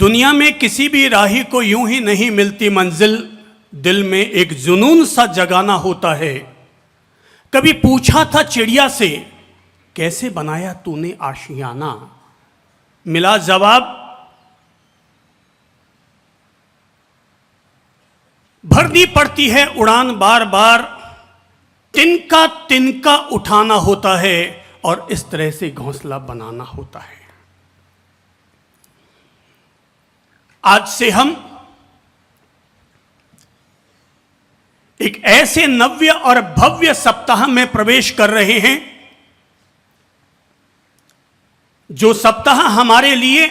दुनिया में किसी भी राही को यूं ही नहीं मिलती मंजिल, दिल में एक जुनून सा जगाना होता है। कभी पूछा था चिड़िया से, कैसे बनाया तूने आशियाना? मिला जवाब, भरनी पड़ती है उड़ान बार बार, तिनका तिनका उठाना होता है और इस तरह से घोंसला बनाना होता है। आज से हम एक ऐसे नव्य और भव्य सप्ताह में प्रवेश कर रहे हैं जो सप्ताह हमारे लिए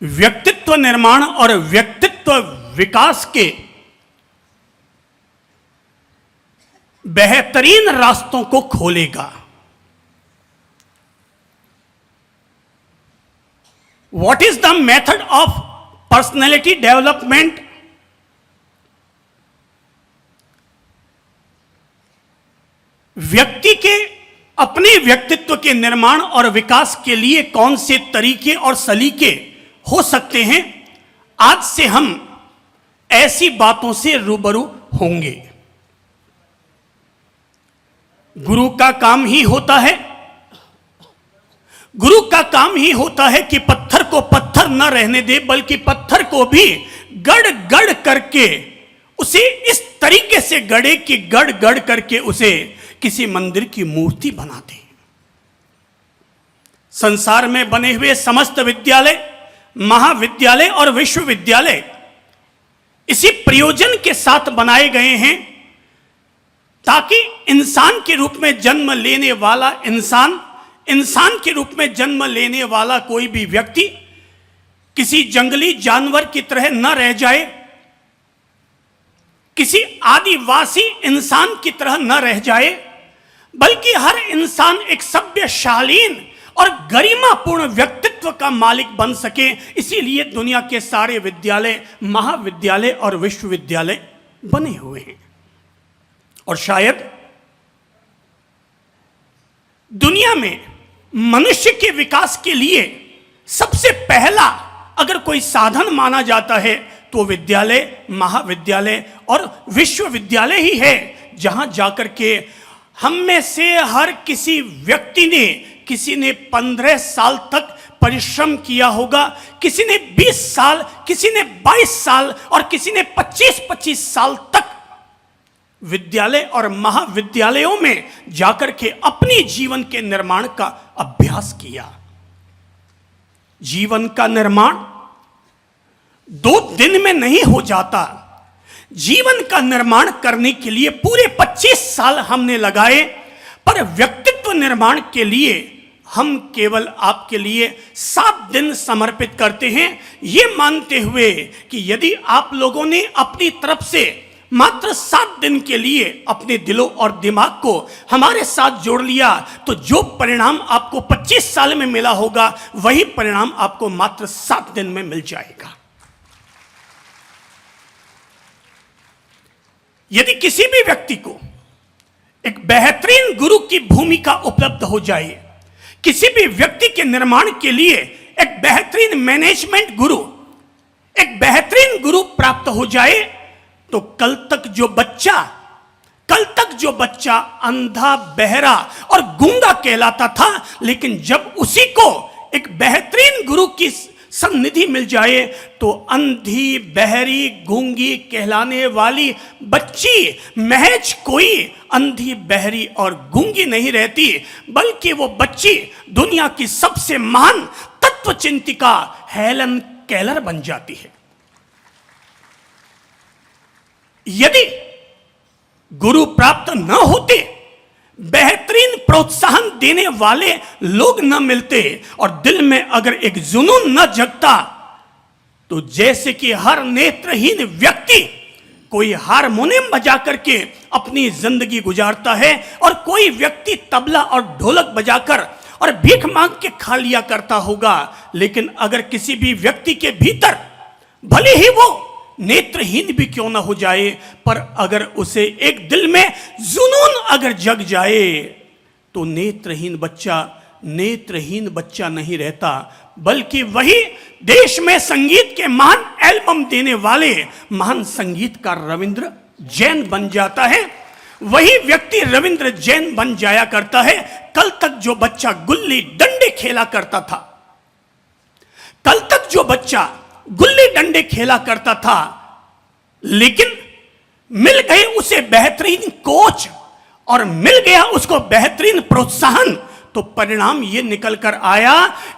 व्यक्तित्व निर्माण और व्यक्तित्व विकास के बेहतरीन रास्तों को खोलेगा। What is the method of personality development? व्यक्ति के अपने व्यक्तित्व के निर्माण और विकास के लिए कौन से तरीके और सलीके हो सकते हैं, आज से हम ऐसी बातों से रूबरू होंगे। गुरु का काम ही होता है कि पत्थर को पत्थर न रहने दे, बल्कि पत्थर को भी गड़ गड़ करके उसे इस तरीके से गड़े कि गड़ गड़ करके उसे किसी मंदिर की मूर्ति बना दे। संसार में बने हुए समस्त विद्यालय, महाविद्यालय और विश्वविद्यालय इसी प्रयोजन के साथ बनाए गए हैं ताकि इंसान के रूप में जन्म लेने वाला इंसान के रूप में जन्म लेने वाला कोई भी व्यक्ति किसी जंगली जानवर की तरह न रह जाए, किसी आदिवासी इंसान की तरह न रह जाए, बल्कि हर इंसान एक सभ्य शालीन और गरिमापूर्ण व्यक्तित्व का मालिक बन सके। इसीलिए दुनिया के सारे विद्यालय, महाविद्यालय और विश्वविद्यालय बने हुए हैं। और शायद दुनिया में मनुष्य के विकास के लिए सबसे पहला अगर कोई साधन माना जाता है तो विद्यालय, महाविद्यालय और विश्वविद्यालय ही है, जहां जाकर के हम में से हर किसी व्यक्ति ने, किसी ने 15 साल तक परिश्रम किया होगा, किसी ने 20 साल, किसी ने 22 साल और किसी ने 25-25 साल तक विद्यालय और महाविद्यालयों में जाकर के अपने जीवन के निर्माण का अभ्यास किया। जीवन का निर्माण 2 दिन में नहीं हो जाता। जीवन का निर्माण करने के लिए पूरे 25 साल हमने लगाए, पर व्यक्तित्व निर्माण के लिए हम केवल आपके लिए 7 दिन समर्पित करते हैं, ये मानते हुए कि यदि आप लोगों ने अपनी तरफ से मात्र 7 दिन के लिए अपने दिलों और दिमाग को हमारे साथ जोड़ लिया तो जो परिणाम आपको 25 साल में मिला होगा वही परिणाम आपको मात्र 7 दिन में मिल जाएगा। यदि किसी भी व्यक्ति को एक बेहतरीन गुरु की भूमिका उपलब्ध हो जाए, किसी भी व्यक्ति के निर्माण के लिए एक बेहतरीन मैनेजमेंट गुरु, एक बेहतरीन गुरु प्राप्त हो जाए, तो कल तक जो बच्चा अंधा, बहरा और गूंगा कहलाता था, लेकिन जब उसी को एक बेहतरीन गुरु की सन्निधि मिल जाए तो अंधी, बहरी, गूंगी कहलाने वाली बच्ची महज कोई अंधी, बहरी और गूंगी नहीं रहती, बल्कि वो बच्ची दुनिया की सबसे महान तत्वचिंतिका हेलन केलर बन जाती है। यदि गुरु प्राप्त न होते, बेहतरीन प्रोत्साहन देने वाले लोग न मिलते और दिल में अगर एक जुनून न जगता, तो जैसे कि हर नेत्रहीन व्यक्ति कोई हारमोनियम बजा करके अपनी जिंदगी गुजारता है और कोई व्यक्ति तबला और ढोलक बजाकर और भीख मांग के खा लिया करता होगा, लेकिन अगर किसी भी व्यक्ति के भीतर भले ही वो नेत्रहीन भी क्यों ना हो जाए, पर अगर उसे एक दिल में जुनून अगर जग जाए तो नेत्रहीन बच्चा नहीं रहता, बल्कि वही देश में संगीत के महान एल्बम देने वाले महान संगीतकार रविंद्र जैन बन जाता है। वही व्यक्ति रविंद्र जैन बन जाया करता है। कल तक जो बच्चा गुल्ली डंडे खेला करता था, कल तक जो बच्चा गुल्ली डंडे खेला करता था, लेकिन मिल गए उसे बेहतरीन कोच और मिल गया उसको बेहतरीन प्रोत्साहन, तो परिणाम यह निकल कर आया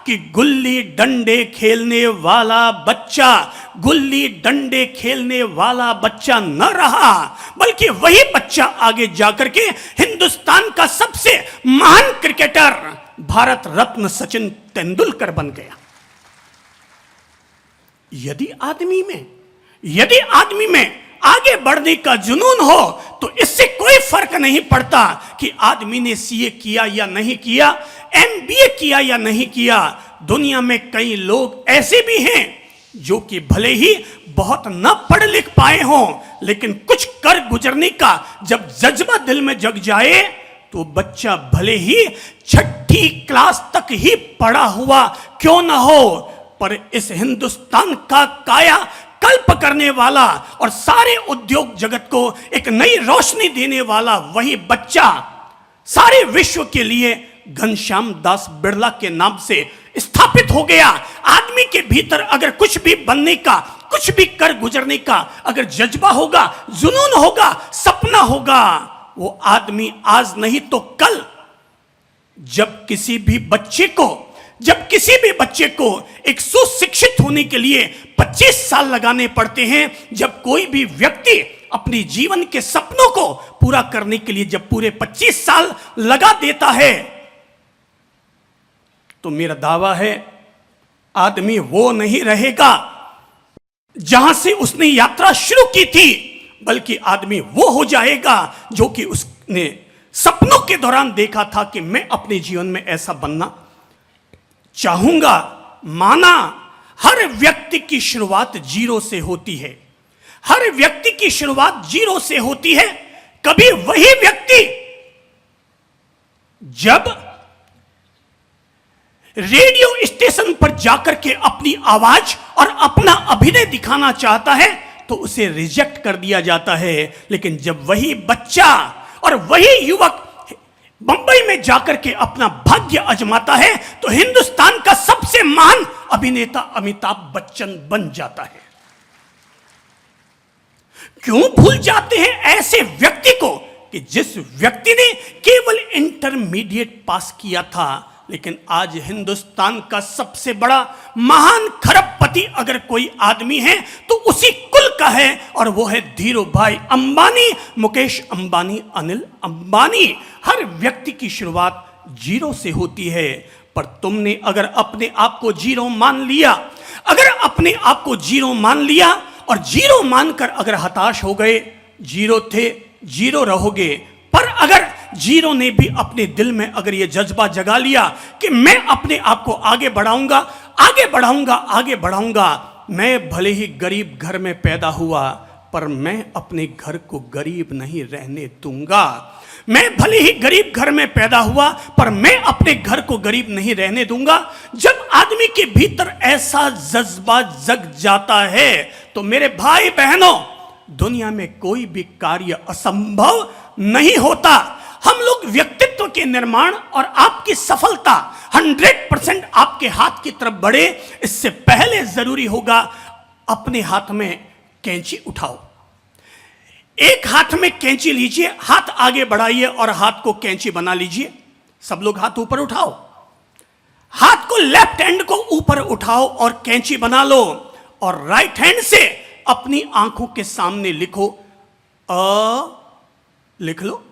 कि गुल्ली डंडे खेलने वाला बच्चा गुल्ली डंडे खेलने वाला बच्चा न रहा, बल्कि वही बच्चा आगे जाकर के हिंदुस्तान का सबसे महान क्रिकेटर भारत रत्न सचिन तेंदुलकर बन गया। यदि आदमी में आगे बढ़ने का जुनून हो तो इससे कोई फर्क नहीं पड़ता कि आदमी ने सीए किया या नहीं किया, एमबीए किया या नहीं किया। दुनिया में कई लोग ऐसे भी हैं जो कि भले ही बहुत न पढ़ लिख पाए हों, लेकिन कुछ कर गुजरने का जब जज्बा दिल में जग जाए तो बच्चा भले ही 6ठी क्लास तक ही पढ़ा हुआ क्यों ना हो, पर इस हिंदुस्तान का काया कल्प करने वाला और सारे उद्योग जगत को एक नई रोशनी देने वाला वही बच्चा सारे विश्व के लिए घनश्याम दास बिरला के नाम से स्थापित हो गया। आदमी के भीतर अगर कुछ भी बनने का, कुछ भी कर गुजरने का अगर जज्बा होगा, जुनून होगा, सपना होगा, वो आदमी आज नहीं तो कल जब किसी भी बच्चे को एक सुशिक्षित होने के लिए 25 साल लगाने पड़ते हैं, जब कोई भी व्यक्ति अपने जीवन के सपनों को पूरा करने के लिए जब पूरे 25 साल लगा देता है, तो मेरा दावा है आदमी वो नहीं रहेगा जहां से उसने यात्रा शुरू की थी, बल्कि आदमी वो हो जाएगा जो कि उसने सपनों के दौरान देखा था कि मैं अपने जीवन में ऐसा बनना चाहूंगा। माना हर व्यक्ति की शुरुआत जीरो से होती है, हर व्यक्ति की शुरुआत जीरो से होती है। कभी वही व्यक्ति जब रेडियो स्टेशन पर जाकर के अपनी आवाज और अपना अभिनय दिखाना चाहता है तो उसे रिजेक्ट कर दिया जाता है, लेकिन जब वही बच्चा और वही युवक बंबई में जाकर के अपना भाग्य आजमाता है तो हिंदुस्तान का सबसे महान अभिनेता अमिताभ बच्चन बन जाता है। क्यों भूल जाते हैं ऐसे व्यक्ति को कि जिस व्यक्ति ने केवल इंटरमीडिएट पास किया था, लेकिन आज हिंदुस्तान का सबसे बड़ा महान खरबपति अगर कोई आदमी है तो उसी कुल का है, और वो है धीरू भाई अंबानी, मुकेश अंबानी, अनिल अंबानी। हर व्यक्ति की शुरुआत जीरो से होती है, पर तुमने अगर अपने आप को जीरो मान लिया, और जीरो मानकर अगर हताश हो गए, जीरो थे, जीरो रहोगे। पर अगर जीरो ने भी अपने दिल में अगर यह जज्बा जगा लिया कि मैं अपने आप को आगे बढ़ाऊंगा, मैं भले ही गरीब घर में पैदा हुआ पर मैं अपने घर को गरीब नहीं रहने दूंगा। मैं भले ही गरीब घर में पैदा हुआ पर मैं अपने घर को गरीब नहीं रहने दूंगा। जब आदमी के भीतर ऐसा जज्बा जग जाता है तो मेरे भाई बहनों, दुनिया में कोई भी कार्य असंभव नहीं होता। हम लोग व्यक्तित्व के निर्माण और आपकी सफलता 100% आपके हाथ की तरफ बढ़े, इससे पहले जरूरी होगा अपने हाथ में कैंची उठाओ। एक हाथ में कैंची लीजिए, हाथ आगे बढ़ाइए और हाथ को कैंची बना लीजिए। सब लोग हाथ ऊपर उठाओ, हाथ को लेफ्ट हैंड को ऊपर उठाओ और कैंची बना लो, और राइट हैंड से अपनी आंखों के सामने लिखो लिख लो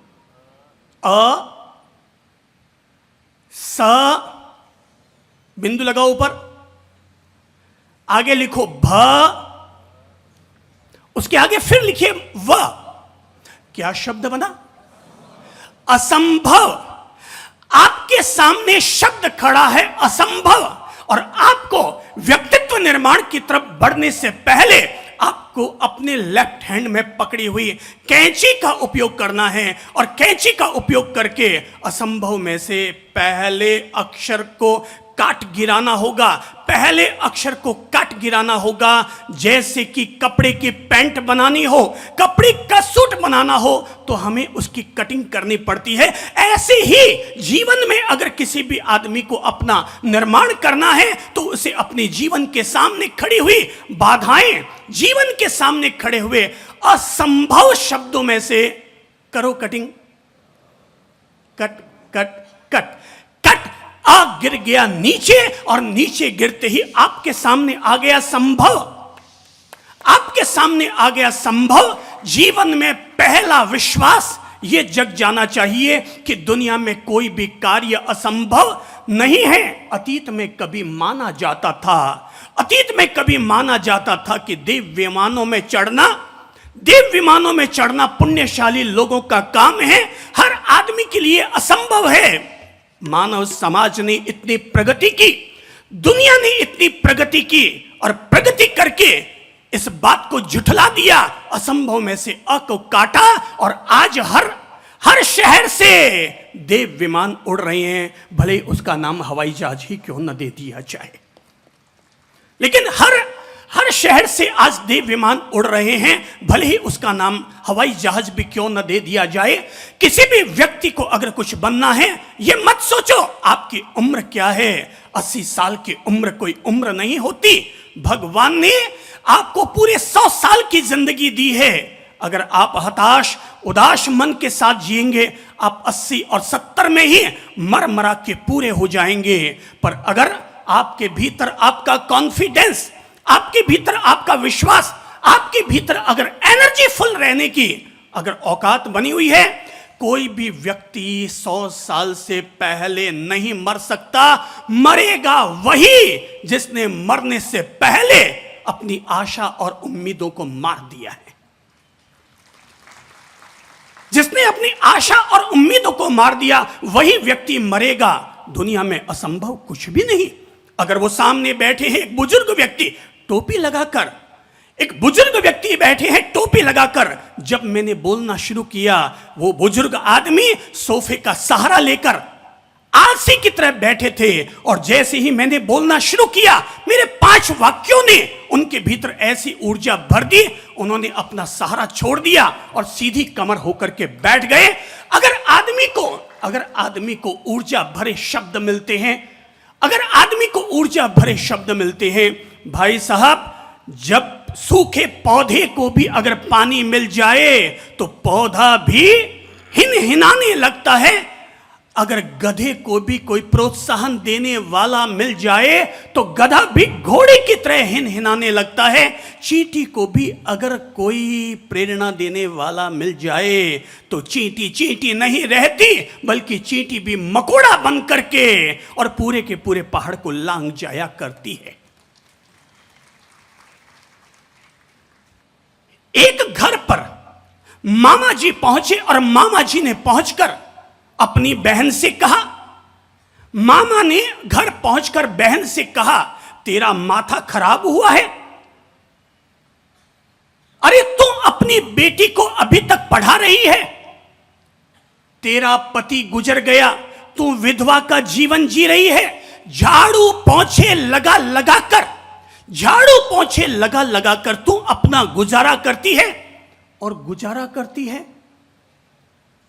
स, बिंदु लगाओ ऊपर, आगे लिखो भ, उसके आगे फिर लिखिए व। क्या शब्द बना? असंभव। आपके सामने शब्द खड़ा है असंभव, और आपको व्यक्तित्व निर्माण की तरफ बढ़ने से पहले आपको अपने लेफ्ट हैंड में पकड़ी हुई कैंची का उपयोग करना है, और कैंची का उपयोग करके असंभव में से पहले अक्षर को काट गिराना होगा, पहले अक्षर को काट गिराना होगा। जैसे कि कपड़े की पैंट बनानी हो, कपड़े का सूट बनाना हो तो हमें उसकी कटिंग करनी पड़ती है। ऐसे ही जीवन में अगर किसी भी आदमी को अपना निर्माण करना है तो उसे अपने जीवन के सामने खड़ी हुई बाधाएं, जीवन के सामने खड़े हुए असंभव शब्दों में से करो cutting, cut cut cut cut. आ गिर गया नीचे और नीचे गिरते ही आपके सामने आ गया संभव, आपके सामने आ गया संभव। जीवन में पहला विश्वास ये जग जाना चाहिए कि दुनिया में कोई भी कार्य असंभव नहीं है। अतीत में कभी माना जाता था, अतीत में कभी माना जाता था कि देव विमानों में चढ़ना, देव विमानों में चढ़ना पुण्यशाली लोगों का काम है, हर आदमी के लिए असंभव है। मानव समाज ने इतनी प्रगति की, दुनिया ने इतनी प्रगति की और प्रगति करके इस बात को झुठला दिया, असंभव में से अ को काटा और आज हर शहर से देव विमान उड़ रहे हैं, भले उसका नाम हवाई जहाज ही क्यों न दे दिया जाए। लेकिन हर शहर से आज देव विमान उड़ रहे हैं, भले ही उसका नाम हवाई जहाज भी क्यों न दे दिया जाए। किसी भी व्यक्ति को अगर कुछ बनना है, यह मत सोचो आपकी उम्र क्या है। 80 साल की उम्र कोई उम्र नहीं होती। भगवान ने आपको पूरे 100 साल की जिंदगी दी है। अगर आप हताश उदास मन के साथ जिएंगे, आप 80 और 70 में ही मर के पूरे हो जाएंगे। पर अगर आपके भीतर आपका कॉन्फिडेंस, आपके भीतर आपका विश्वास, आपके भीतर अगर एनर्जी फुल रहने की अगर औकात बनी हुई है, कोई भी व्यक्ति 100 साल से पहले नहीं मर सकता। मरेगा वही जिसने मरने से पहले अपनी आशा और उम्मीदों को मार दिया है। जिसने अपनी आशा और उम्मीदों को मार दिया वही व्यक्ति मरेगा। दुनिया में असंभव कुछ भी नहीं। अगर वो सामने बैठे हैं एक बुजुर्ग व्यक्ति टोपी लगाकर, एक बुजुर्ग व्यक्ति बैठे हैं टोपी लगाकर, जब मैंने बोलना शुरू किया वो बुजुर्ग आदमी सोफे का सहारा लेकर आलसी की तरह बैठे थे और जैसे ही मैंने बोलना शुरू किया मेरे 5 वाक्यों ने उनके भीतर ऐसी ऊर्जा भर दी, उन्होंने अपना सहारा छोड़ दिया और सीधी कमर होकर के बैठ गए। अगर आदमी को ऊर्जा भरे शब्द मिलते हैं, अगर आदमी को ऊर्जा भरे शब्द मिलते हैं, भाई साहब, जब सूखे पौधे को भी अगर पानी मिल जाए तो पौधा भी हिनहिनाने लगता है। अगर गधे को भी कोई प्रोत्साहन देने वाला मिल जाए तो गधा भी घोड़े की तरह हिनहिनाने लगता है। चींटी को भी अगर कोई प्रेरणा देने वाला मिल जाए तो चींटी चींटी नहीं रहती, बल्कि चींटी भी मकोड़ा बन करके और पूरे के पूरे पहाड़ को लांग जाया करती है। एक घर पर मामा जी पहुंचे और मामा जी ने पहुंचकर अपनी बहन से कहा, मामा ने घर पहुंचकर बहन से कहा, तेरा माथा खराब हुआ है? अरे तू अपनी बेटी को अभी तक पढ़ा रही है? तेरा पति गुजर गया, तू विधवा का जीवन जी रही है। झाड़ू पोंछे लगा लगाकर तू अपना गुजारा करती है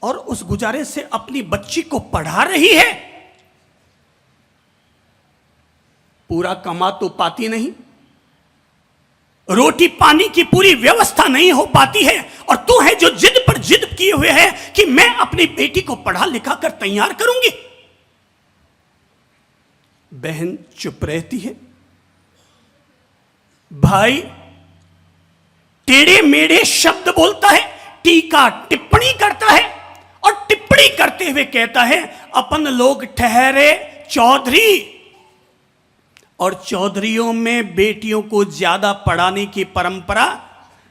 और उस गुजारे से अपनी बच्ची को पढ़ा रही है। पूरा कमा तो पाती नहीं, रोटी पानी की पूरी व्यवस्था नहीं हो पाती है, और तू है जो जिद पर जिद किए हुए है कि मैं अपनी बेटी को पढ़ा लिखा कर तैयार करूंगी। बहन चुप रहती है, भाई टेढ़े मेढ़े शब्द बोलता है, टीका टिप्पणी करता है और टिप्पणी करते हुए कहता है, अपन लोग ठहरे चौधरी और चौधरियों में बेटियों को ज्यादा पढ़ाने की परंपरा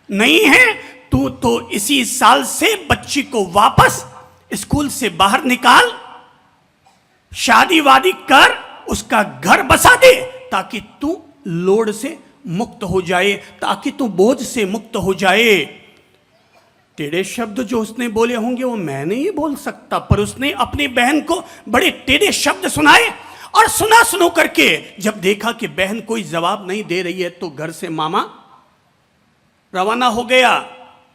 नहीं है। तू तो इसी साल से बच्ची को वापस स्कूल से बाहर निकाल, शादी वादी कर, उसका घर बसा दे, ताकि तू लोड से मुक्त हो जाए, ताकि तू बोझ से मुक्त हो जाए। टेढ़े शब्द जो उसने बोले होंगे वो मैं नहीं बोल सकता, पर उसने अपनी बहन को बड़े टेढ़े शब्द सुनाए और सुना सुनो करके जब देखा कि बहन कोई जवाब नहीं दे रही है तो घर से मामा रवाना हो गया।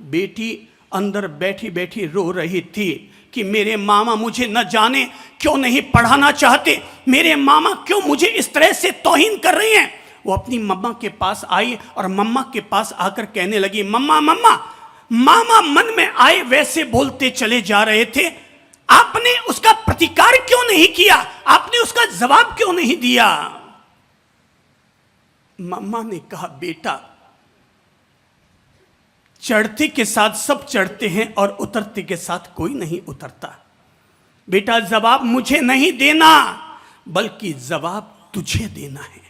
बेटी अंदर बैठी बैठी रो रही थी कि मेरे मामा मुझे न जाने क्यों नहीं पढ़ाना चाहते, मेरे मामा क्यों मुझे इस तरह से तौहीन कर रहे हैं। वो अपनी मम्मा के पास आई और मम्मा के पास आकर कहने लगी, मम्मा मम्मा, मामा मन में आए वैसे बोलते चले जा रहे थे, आपने उसका प्रतिकार क्यों नहीं किया, आपने उसका जवाब क्यों नहीं दिया। मम्मा ने कहा, बेटा चढ़ते के साथ सब चढ़ते हैं और उतरते के साथ कोई नहीं उतरता। बेटा जवाब मुझे नहीं देना बल्कि जवाब तुझे देना है।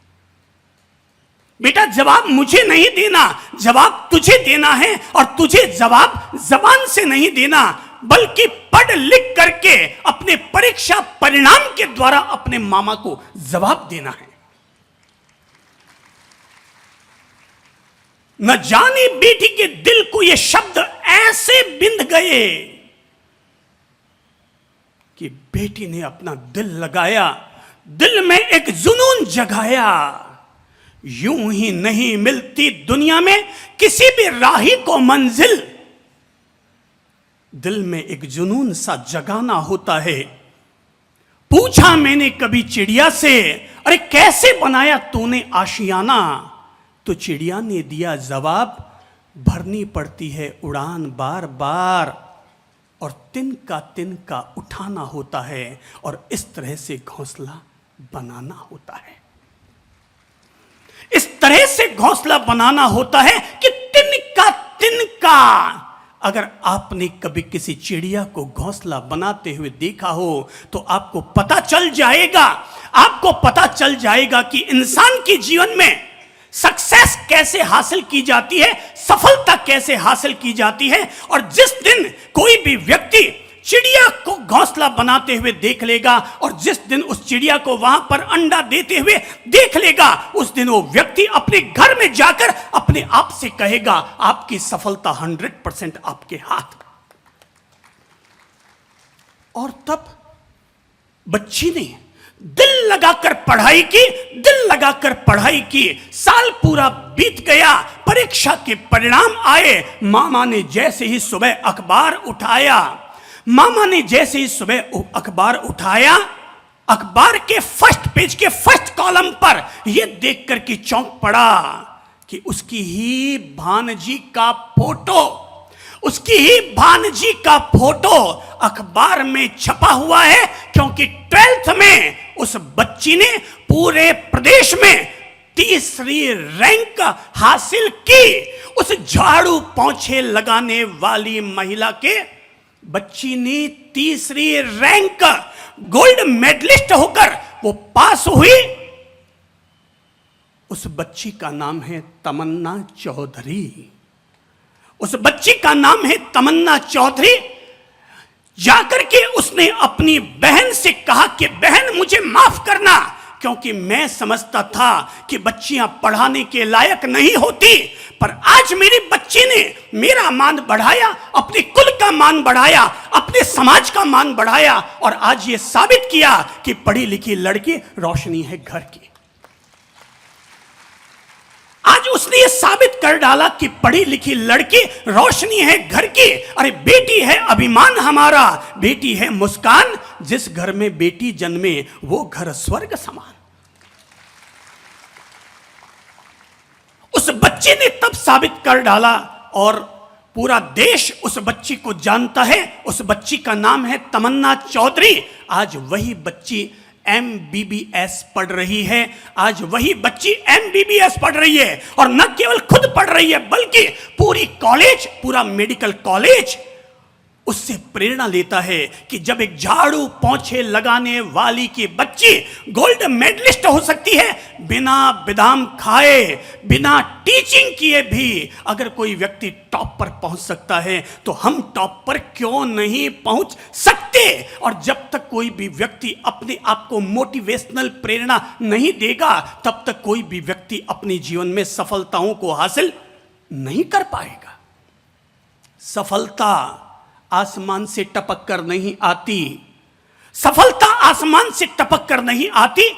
बेटा जवाब मुझे नहीं देना, जवाब तुझे देना है। और तुझे जवाब जबान से नहीं देना बल्कि पढ़ लिख करके अपने परीक्षा परिणाम के द्वारा अपने मामा को जवाब देना है। न जाने बेटी के दिल को ये शब्द ऐसे बिंध गए कि बेटी ने अपना दिल लगाया, दिल में एक जुनून जगाया। यूं ही नहीं मिलती दुनिया में किसी भी राही को मंजिल, दिल में एक जुनून सा जगाना होता है। पूछा मैंने कभी चिड़िया से, अरे कैसे बनाया तूने आशियाना, तो चिड़िया ने दिया जवाब, भरनी पड़ती है उड़ान बार बार और तिनका उठाना होता है और इस तरह से घोंसला बनाना होता है। इस तरह से घोंसला बनाना होता है कि तिनका। अगर आपने कभी किसी चिड़िया को घोंसला बनाते हुए देखा हो तो आपको पता चल जाएगा कि इंसान के जीवन में सक्सेस कैसे हासिल की जाती है, सफलता कैसे हासिल की जाती है। और जिस दिन कोई भी व्यक्ति चिड़िया को घोंसला बनाते हुए देख लेगा और जिस दिन उस चिड़िया को वहां पर अंडा देते हुए देख लेगा, उस दिन वो व्यक्ति अपने घर में जाकर अपने आप से कहेगा, आपकी सफलता 100% आपके हाथ। और तब बच्ची ने दिल लगाकर पढ़ाई की, साल पूरा बीत गया, परीक्षा के परिणाम आए। मामा ने जैसे ही सुबह अखबार उठाया, अखबार के फर्स्ट पेज के फर्स्ट कॉलम पर यह देखकर कि चौंक पड़ा कि उसकी ही भांजी का फोटो अखबार में छपा हुआ है। क्योंकि 12th में उस बच्ची ने पूरे प्रदेश में तीसरी रैंक हासिल की। उस झाड़ू पोंछे लगाने वाली महिला के बच्ची ने तीसरी रैंक, गोल्ड मेडलिस्ट होकर वो पास हुई। उस बच्ची का नाम है तमन्ना चौधरी। जाकर के उसने अपनी बहन से कहा कि बहन मुझे माफ करना, क्योंकि मैं समझता था कि बच्चियां पढ़ाने के लायक नहीं होती, पर आज मेरी बच्ची ने मेरा मान बढ़ाया, अपने कुल का मान बढ़ाया, अपने समाज का मान बढ़ाया और आज ये साबित किया कि पढ़ी लिखी लड़की रोशनी है घर की। आज उसने ये साबित कर डाला कि पढ़ी लिखी लड़की रोशनी है घर की। अरे बेटी है अभिमान हमारा, बेटी है मुस्कान, जिस घर में बेटी जन्मे वो घर स्वर्ग समान। उस बच्ची ने तब साबित कर डाला और पूरा देश उस बच्ची को जानता है। उस बच्ची का नाम है तमन्ना चौधरी। आज वही बच्ची MBBS पढ़ रही है, आज वही बच्ची MBBS पढ़ रही है। और न केवल खुद पढ़ रही है बल्कि पूरा मेडिकल कॉलेज उससे प्रेरणा लेता है कि जब एक झाड़ू पोंछे लगाने वाली की बच्ची गोल्ड मेडलिस्ट हो सकती है, बिना बादाम खाए, बिना टीचिंग किए भी अगर कोई व्यक्ति टॉप पर पहुंच सकता है तो हम टॉप पर क्यों नहीं पहुंच सकते। और जब तक कोई भी व्यक्ति अपने आप को मोटिवेशनल प्रेरणा नहीं देगा तब तक कोई भी व्यक्ति अपने जीवन में सफलताओं को हासिल नहीं कर पाएगा। सफलता आसमान से टपक कर नहीं आती, सफलता आसमान से टपक कर नहीं आती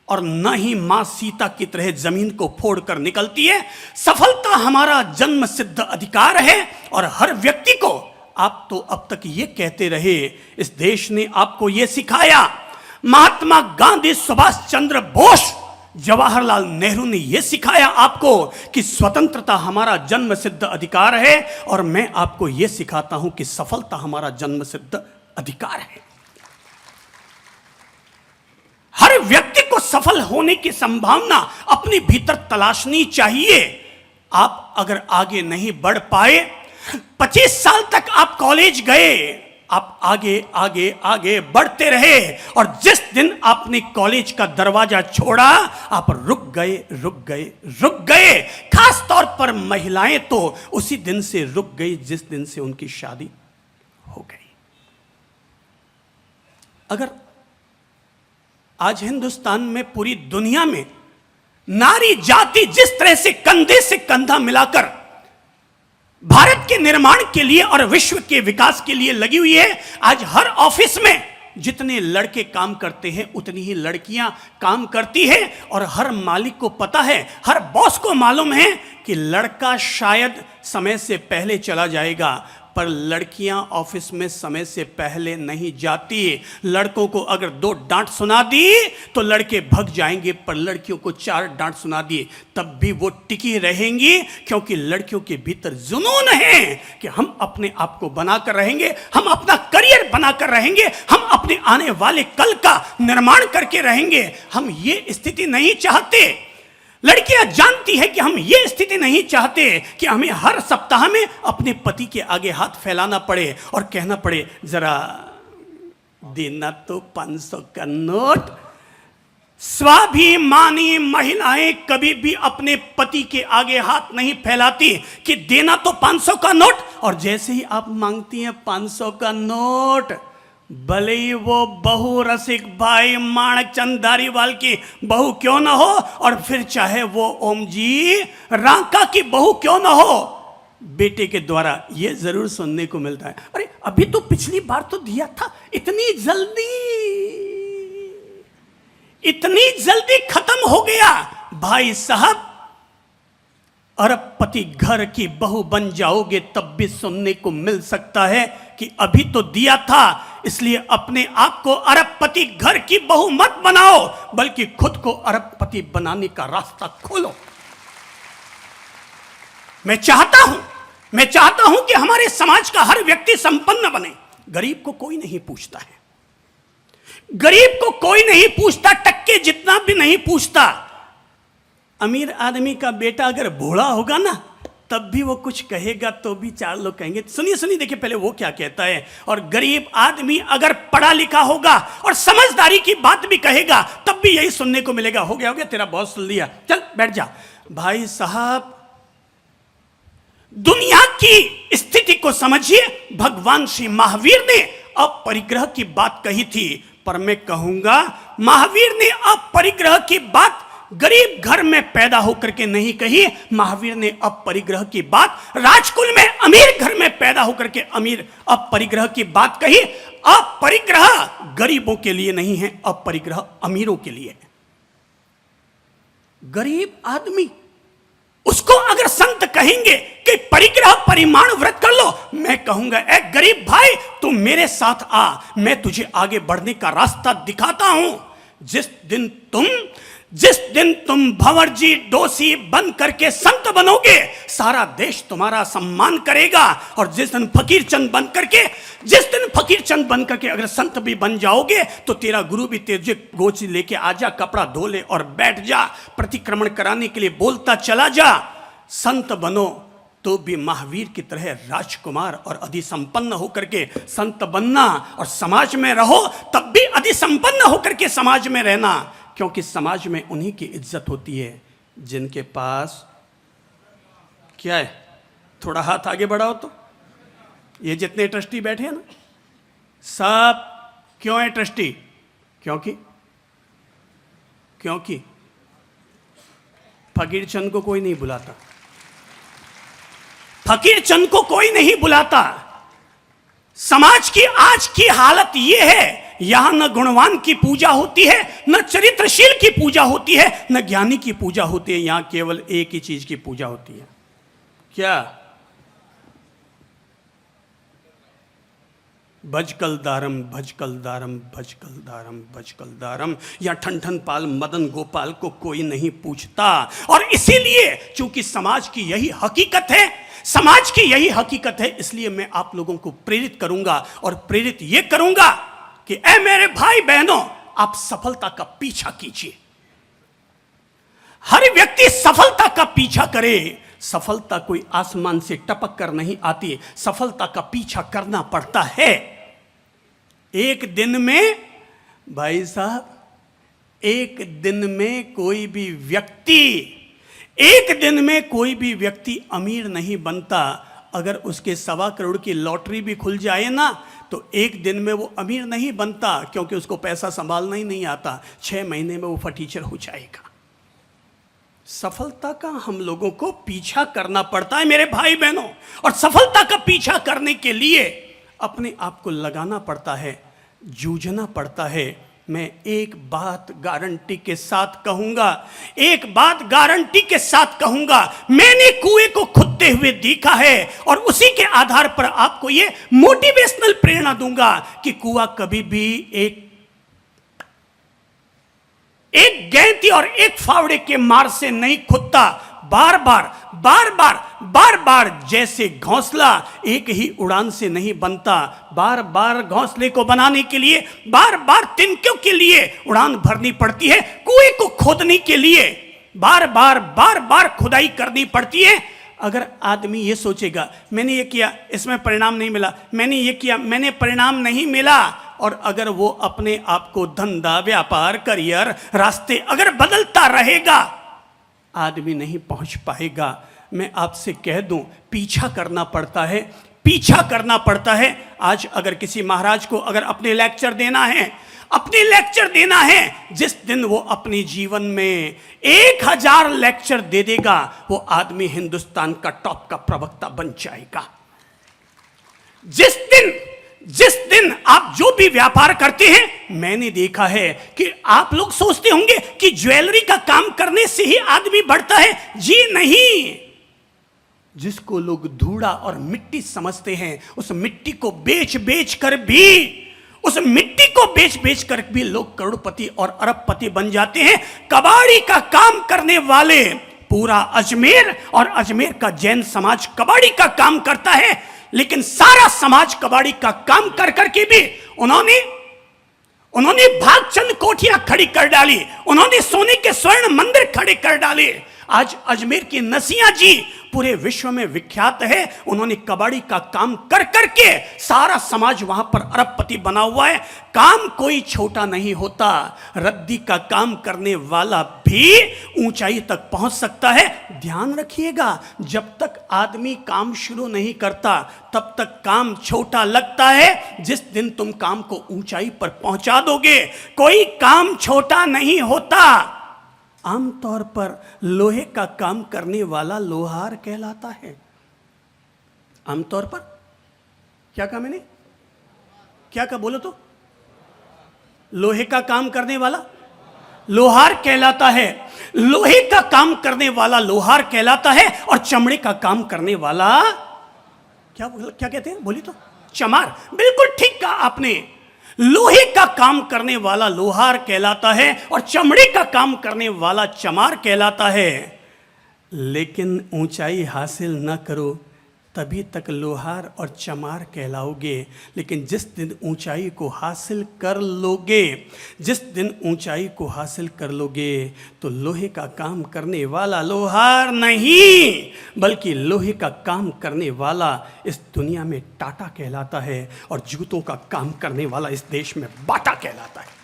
और न ही मां सीता की तरह जमीन को फोड़कर निकलती है। सफलता हमारा जन्म सिद्ध अधिकार है और हर व्यक्ति को, आप तो अब तक ये कहते रहे, इस देश ने आपको ये सिखाया, महात्मा गांधी, सुभाष चंद्र बोस, जवाहरलाल नेहरू ने यह सिखाया आपको कि स्वतंत्रता हमारा जन्म सिद्ध अधिकार है, और मैं आपको यह सिखाता हूं कि सफलता हमारा जन्म सिद्ध अधिकार है। हर व्यक्ति को सफल होने की संभावना अपने भीतर तलाशनी चाहिए। आप अगर आगे नहीं बढ़ पाए, 25 साल तक आप कॉलेज गए, आप आगे आगे आगे बढ़ते रहे, और जिस दिन आपने कॉलेज का दरवाजा छोड़ा आप रुक गए रुक गए रुक गए। खास तौर पर महिलाएं तो उसी दिन से रुक गई जिस दिन से उनकी शादी हो गई। अगर आज हिंदुस्तान में, पूरी दुनिया में नारी जाति जिस तरह से कंधे से कंधा मिलाकर भारत के निर्माण के लिए और विश्व के विकास के लिए लगी हुई है, आज हर ऑफिस में जितने लड़के काम करते हैं उतनी ही लड़कियां काम करती है, और हर मालिक को पता है, हर बॉस को मालूम है कि लड़का शायद समय से पहले चला जाएगा, पर लड़कियां ऑफिस में समय से पहले नहीं जाती। लड़कों को अगर 2 डांट सुना दी तो लड़के भग जाएंगे, पर लड़कियों को 4 डांट सुना दी तब भी वो टिकी रहेंगी, क्योंकि लड़कियों के भीतर जुनून है कि हम अपने आप को बनाकर रहेंगे, हम अपना करियर बनाकर रहेंगे, हम अपने आने वाले कल का निर्माण करके रहेंगे। हम ये स्थिति नहीं चाहते। लड़कियां जानती है कि हम ये स्थिति नहीं चाहते कि हमें हर सप्ताह में अपने पति के आगे हाथ फैलाना पड़े और कहना पड़े, जरा देना तो 500 का नोट। स्वाभिमानी महिलाएं कभी भी अपने पति के आगे हाथ नहीं फैलाती कि देना तो 500 का नोट, और जैसे ही आप मांगती हैं 500 का नोट, भले ही वो बहु रसिक भाई माणकचंद धारीवाल की बहू क्यों ना हो, और फिर चाहे वो ओम जी रांका की बहू क्यों ना हो, बेटे के द्वारा ये जरूर सुनने को मिलता है, अरे अभी तो पिछली बार तो दिया था, इतनी जल्दी खत्म हो गया। भाई साहब, अरबपति घर की बहू बन जाओगे तब भी सुनने को मिल सकता है कि अभी तो दिया था, इसलिए अपने आप को अरबपति घर की बहू मत बनाओ, बल्कि खुद को अरबपति बनाने का रास्ता खोलो। मैं चाहता हूं कि हमारे समाज का हर व्यक्ति संपन्न बने। गरीब को कोई नहीं पूछता है, गरीब को कोई नहीं पूछता, टक्के जितना भी नहीं पूछता। अमीर आदमी का बेटा अगर भोला होगा ना, तब भी वो कुछ कहेगा तो भी 4 लोग कहेंगे। सुनिए देखिए पहले वो क्या कहता है। और गरीब आदमी अगर पढ़ा लिखा होगा और समझदारी की बात भी कहेगा, तब भी यही सुनने को मिलेगा, हो गया तेरा बॉस सुन लिया, चल बैठ जा। भाई साहब, दुनिया की स्थिति को समझिए। भगवान श्री महावीर ने अपरिग्रह की बात कही थी, पर मैं कहूंगा महावीर ने अपरिग्रह की बात गरीब घर में पैदा होकर के नहीं कही। महावीर ने अपरिग्रह की बात राजकुल में अमीर घर में पैदा होकर के अपरिग्रह की बात कही। अपरिग्रह गरीबों के लिए नहीं है, अपरिग्रह अमीरों के लिए है। गरीब आदमी, उसको अगर संत कहेंगे कि परिग्रह परिमाण व्रत कर लो, मैं कहूंगा ए गरीब भाई, तू मेरे साथ आ, मैं तुझे आगे बढ़ने का रास्ता दिखाता हूं। जिस दिन तुम भंवरजी डोसी बन करके संत बनोगे, सारा देश तुम्हारा सम्मान करेगा। और जिस दिन फकीर चंद बन करके अगर संत भी बन जाओगे, तो तेरा गुरु भी तेरे गोची लेके आजा, कपड़ा धो ले और बैठ जा, प्रतिक्रमण कराने के लिए बोलता चला जा। संत बनो तो भी महावीर की तरह राजकुमार और अधिसंपन्न होकर के संत बनना, और समाज में रहो तब भी अधिसंपन्न होकर के समाज में रहना, क्योंकि समाज में उन्हीं की इज्जत होती है जिनके पास क्या है। थोड़ा हाथ आगे बढ़ाओ तो, ये जितने ट्रस्टी बैठे हैं ना, सब क्यों है ट्रस्टी? क्योंकि फकीर चंद को कोई नहीं बुलाता, फकीर चंद को कोई नहीं बुलाता। समाज की आज की हालत यह है, यहां न गुणवान की पूजा होती है, न चरित्रशील की पूजा होती है, न ज्ञानी की पूजा होती है। यहां केवल एक ही चीज की पूजा होती है। क्या? भजकल दारम भजकल दारम भजकल दारम भजकल दारम। या ठन ठन पाल मदन गोपाल को कोई नहीं पूछता। और इसीलिए चूंकि समाज की यही हकीकत है, समाज की यही हकीकत है, इसलिए मैं आप लोगों को प्रेरित करूंगा और प्रेरित यह करूंगा कि ऐ मेरे भाई बहनों, आप सफलता का पीछा कीजिए। हर व्यक्ति सफलता का पीछा करे। सफलता कोई आसमान से टपक कर नहीं आती, सफलता का पीछा करना पड़ता है। एक दिन में भाई साहब, एक दिन में कोई भी व्यक्ति अमीर नहीं बनता। अगर उसके 1.25 करोड़ की लॉटरी भी खुल जाए ना, तो एक दिन में वो अमीर नहीं बनता, क्योंकि उसको पैसा संभालना ही नहीं आता। 6 महीने में वो फटीचर हो जाएगा। सफलता का हम लोगों को पीछा करना पड़ता है मेरे भाई बहनों, और सफलता का पीछा करने के लिए अपने आप को लगाना पड़ता है, जूझना पड़ता है। मैं एक बात गारंटी के साथ कहूंगा, मैंने कुएं को खुदते हुए देखा है, और उसी के आधार पर आपको यह मोटिवेशनल प्रेरणा दूंगा कि कुआं कभी भी एक गेंती और एक फावड़े के मार से नहीं खुदता। बार बार जैसे घोंसला एक ही उड़ान से नहीं बनता। बार बार घोंसले को बनाने के लिए बार बार तिनकों के लिए उड़ान भरनी पड़ती है। कुएं को खोदने के लिए बार बार खुदाई करनी पड़ती है। अगर आदमी ये सोचेगा मैंने ये किया, इसमें परिणाम नहीं मिला, मैंने ये किया, मैंने परिणाम नहीं मिला, और अगर वो अपने आप को धंधा, व्यापार, करियर, रास्ते अगर बदलता रहेगा, आदमी नहीं पहुंच पाएगा। मैं आपसे कह दूं, पीछा करना पड़ता है। आज अगर किसी महाराज को अगर अपने लेक्चर देना है, जिस दिन वो अपने जीवन में 1000 लेक्चर दे देगा, वो आदमी हिंदुस्तान का टॉप का प्रवक्ता बन जाएगा। जिस दिन आप जो भी व्यापार करते हैं, मैंने देखा है कि आप लोग सोचते होंगे कि ज्वेलरी का काम करने से ही आदमी बढ़ता है। जी नहीं। जिसको लोग धूड़ा और मिट्टी समझते हैं, उस मिट्टी को बेच कर भी लोग करोड़पति और अरबपति बन जाते हैं। कबाड़ी का काम करने वाले, पूरा अजमेर और अजमेर का जैन समाज कबाड़ी का काम करता है, लेकिन सारा समाज कबाड़ी का काम कर करके भी उन्होंने भागचंद कोठियां खड़ी कर डाली, उन्होंने सोने के स्वर्ण मंदिर खड़े कर डाले। आज अजमेर की नसिया जी पूरे विश्व में विख्यात है। उन्होंने कबाड़ी का काम कर करके सारा समाज वहां पर अरबपति बना हुआ है। काम कोई छोटा नहीं होता। रद्दी का काम करने वाला भी ऊंचाई तक पहुंच सकता है। ध्यान रखिएगा, जब तक आदमी काम शुरू नहीं करता तब तक काम छोटा लगता है। जिस दिन तुम काम को ऊंचाई पर पहुंचा दोगे, कोई काम छोटा नहीं होता। आमतौर पर लोहे का काम करने वाला लोहार कहलाता है। आमतौर पर क्या कहा मैंने? क्या कहा बोलो तो? लोहे का काम करने वाला लोहार कहलाता है। लोहे का काम करने वाला लोहार कहलाता है, और चमड़े का काम करने वाला क्या कहते हैं? बोली तो चमार। बिल्कुल ठीक कहा आपने। लोहे का काम करने वाला लोहार कहलाता है, और चमड़े का काम करने वाला चमार कहलाता है। लेकिन ऊंचाई हासिल न करो तभी तक लोहार और चमार कहलाओगे। लेकिन जिस दिन ऊंचाई को हासिल कर लोगे, तो लोहे का काम करने वाला लोहार नहीं, बल्कि लोहे का काम करने वाला इस दुनिया में टाटा कहलाता है, और जूतों का काम करने वाला इस देश में बाटा कहलाता है।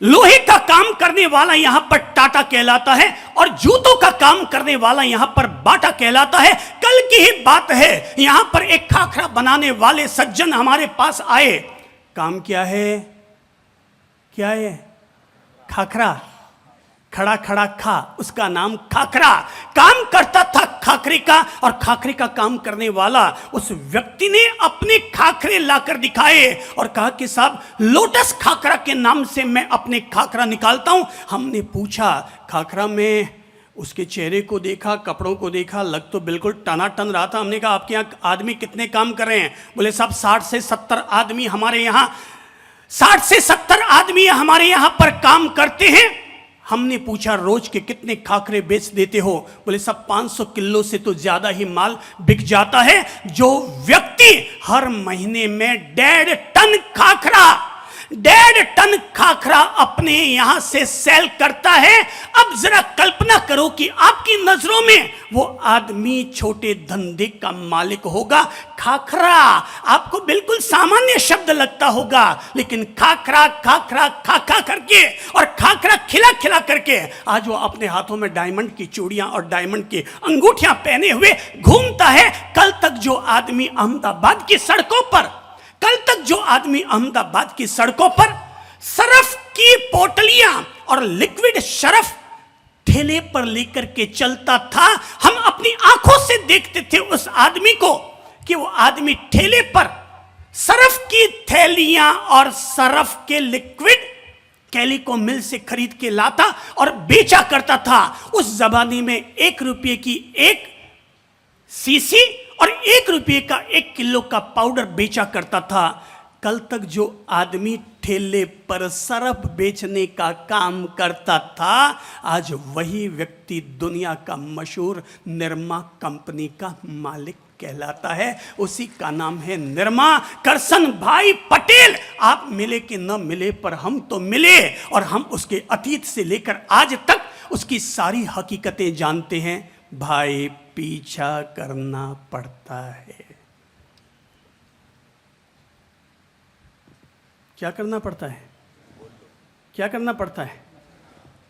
लोहे का काम करने वाला यहां पर टाटा कहलाता है, और जूतों का काम करने वाला यहां पर बाटा कहलाता है। कल की ही बात है, यहां पर एक खाखरा बनाने वाले सज्जन हमारे पास आए। काम क्या है? खाखरा। खड़ा खड़ा खा, उसका नाम खाखरा। काम करता था खाखरे का, और खाखरे का काम करने वाला उस व्यक्ति ने अपने खाखरे लाकर दिखाए और कहा कि साहब लोटस खाखरा के नाम से मैं अपने खाखरा निकालता हूं। हमने पूछा खाखरा में, उसके चेहरे को देखा, कपड़ों को देखा, लग तो बिल्कुल टनाटन रहा था। हमने कहा आपके यहाँ आदमी कितने काम कर रहे हैं? बोले साहब 60 से 70 आदमी हमारे यहाँ 60 से 70 आदमी हमारे यहाँ पर काम करते हैं। हमने पूछा रोज के कितने खाखरे बेच देते हो? बोले सब 500 किलो से तो ज्यादा ही माल बिक जाता है। जो व्यक्ति हर महीने में 1.5 टन खाखरा 1.5 टन खाखरा अपने यहां से सेल करता है, अब जरा कल्पना करो कि आपकी नजरों में वो आदमी छोटे धंधे का मालिक होगा। खाखरा आपको बिल्कुल सामान्य शब्द लगता होगा, लेकिन खाखरा खाखरा खा खा करके और खाखरा खिला खिला करके आज वो अपने हाथों में डायमंड की चूड़ियां और डायमंड की अंगूठियां पहने हुए घूमता है। कल तक जो आदमी अहमदाबाद की सड़कों पर सरफ की पोटलियां और लिक्विड सरफ ठेले पर लेकर के चलता था, हम अपनी आंखों से देखते थे उस आदमी को कि वो आदमी ठेले पर सरफ की थैलियां और सरफ के लिक्विड कैलिको मिल से खरीद के लाता और बेचा करता था। उस जमाने में 1 रुपये की 1 सीसी और 1 रुपये का 1 किलो का पाउडर बेचा करता था। कल तक जो आदमी ठेले पर सरफ बेचने का काम करता था, आज वही व्यक्ति दुनिया का मशहूर निरमा कंपनी का मालिक कहलाता है। उसी का नाम है निरमा करसन भाई पटेल। आप मिले कि न मिले, पर हम तो मिले और हम उसके अतीत से लेकर आज तक उसकी सारी हकीकतें जानते हैं। भाई पीछा करना पड़ता है। क्या करना पड़ता है? क्या करना पड़ता है?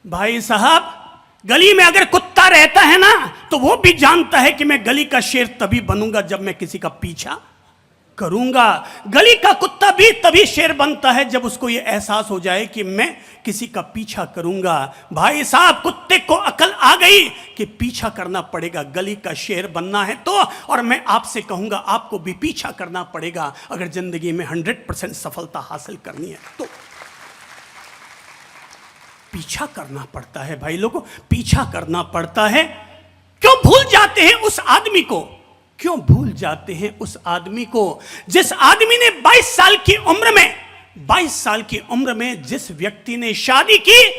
भाई साहब गली में अगर कुत्ता रहता है ना, तो वो भी जानता है कि मैं गली का शेर तभी बनूंगा जब मैं किसी का पीछा करूंगा। गली का कुत्ता भी तभी शेर बनता है जब उसको ये एहसास हो जाए कि मैं किसी का पीछा करूंगा। भाई साहब कुत्ते को अकल आ गई कि पीछा करना पड़ेगा गली का शेर बनना है तो। और मैं आपसे कहूंगा आपको भी पीछा करना पड़ेगा अगर जिंदगी में 100% सफलता हासिल करनी है तो। पीछा करना पड़ता है भाई लोगों, पीछा करना पड़ता है। क्यों भूल जाते हैं उस आदमी को? क्यों भूल जाते हैं उस आदमी को जिस आदमी ने 22 साल की उम्र में जिस व्यक्ति ने शादी की,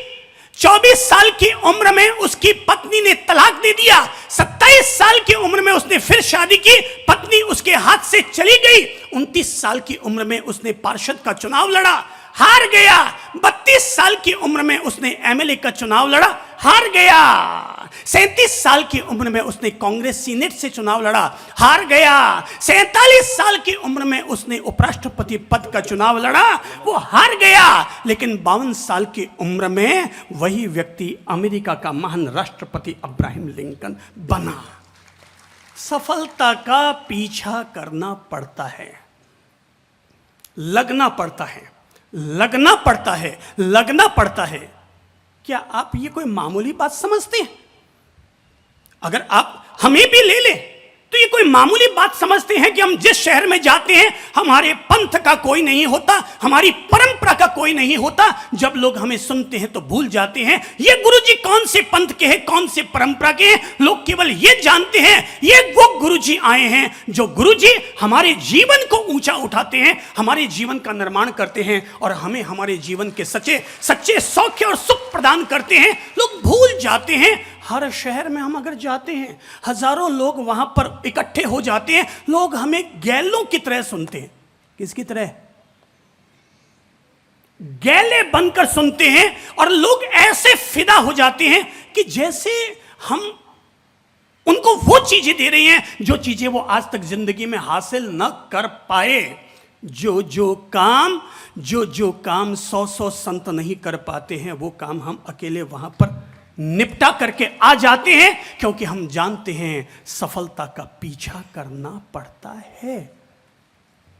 24 साल की उम्र में उसकी पत्नी ने तलाक दे दिया, 27 साल की उम्र में उसने फिर शादी की, पत्नी उसके हाथ से चली गई, 29 साल की उम्र में उसने पार्षद का चुनाव लड़ा, हार गया, 32 साल की उम्र में उसने एमएलए का चुनाव लड़ा, हार गया, 37 साल की उम्र में उसने कांग्रेस सीनेट से चुनाव लड़ा, हार गया, 47 साल की उम्र में उसने उपराष्ट्रपति पद का चुनाव लड़ा, वो हार गया। लेकिन 52 साल की उम्र में वही व्यक्ति अमेरिका का महान राष्ट्रपति अब्राहम लिंकन बना। सफलता का पीछा करना पड़ता है, लगना पड़ता है, लगना पड़ता है, लगना पड़ता है। क्या आप ये कोई मामूली बात समझते हैं? अगर आप हमें भी ले लें तो ये कोई मामूली बात समझते हैं कि हम जिस शहर में जाते हैं हमारे पंथ का कोई नहीं होता, हमारी परंपरा का कोई नहीं होता। जब लोग हमें सुनते हैं तो भूल जाते हैं ये गुरुजी कौन से पंथ के हैं, कौन से परंपरा के हैं। लोग केवल ये जानते हैं ये वो गुरुजी आए हैं जो गुरुजी हमारे जीवन को ऊंचा उठाते हैं, हमारे जीवन का निर्माण करते हैं और हमें हमारे जीवन के सच्चे सच्चे सौख्य और सुख प्रदान करते हैं। लोग भूल जाते हैं। हर शहर में हम अगर जाते हैं, हजारों लोग वहां पर इकट्ठे हो जाते हैं, लोग हमें गैलों की तरह सुनते हैं। किसकी तरह? गैले बनकर सुनते हैं। और लोग ऐसे फिदा हो जाते हैं कि जैसे हम उनको वो चीजें दे रहे हैं जो चीजें वो आज तक जिंदगी में हासिल न कर पाए। जो जो काम 100 संत नहीं कर पाते हैं, वो काम हम अकेले वहां पर निपटा करके आ जाते हैं, क्योंकि हम जानते हैं सफलता का पीछा करना पड़ता है।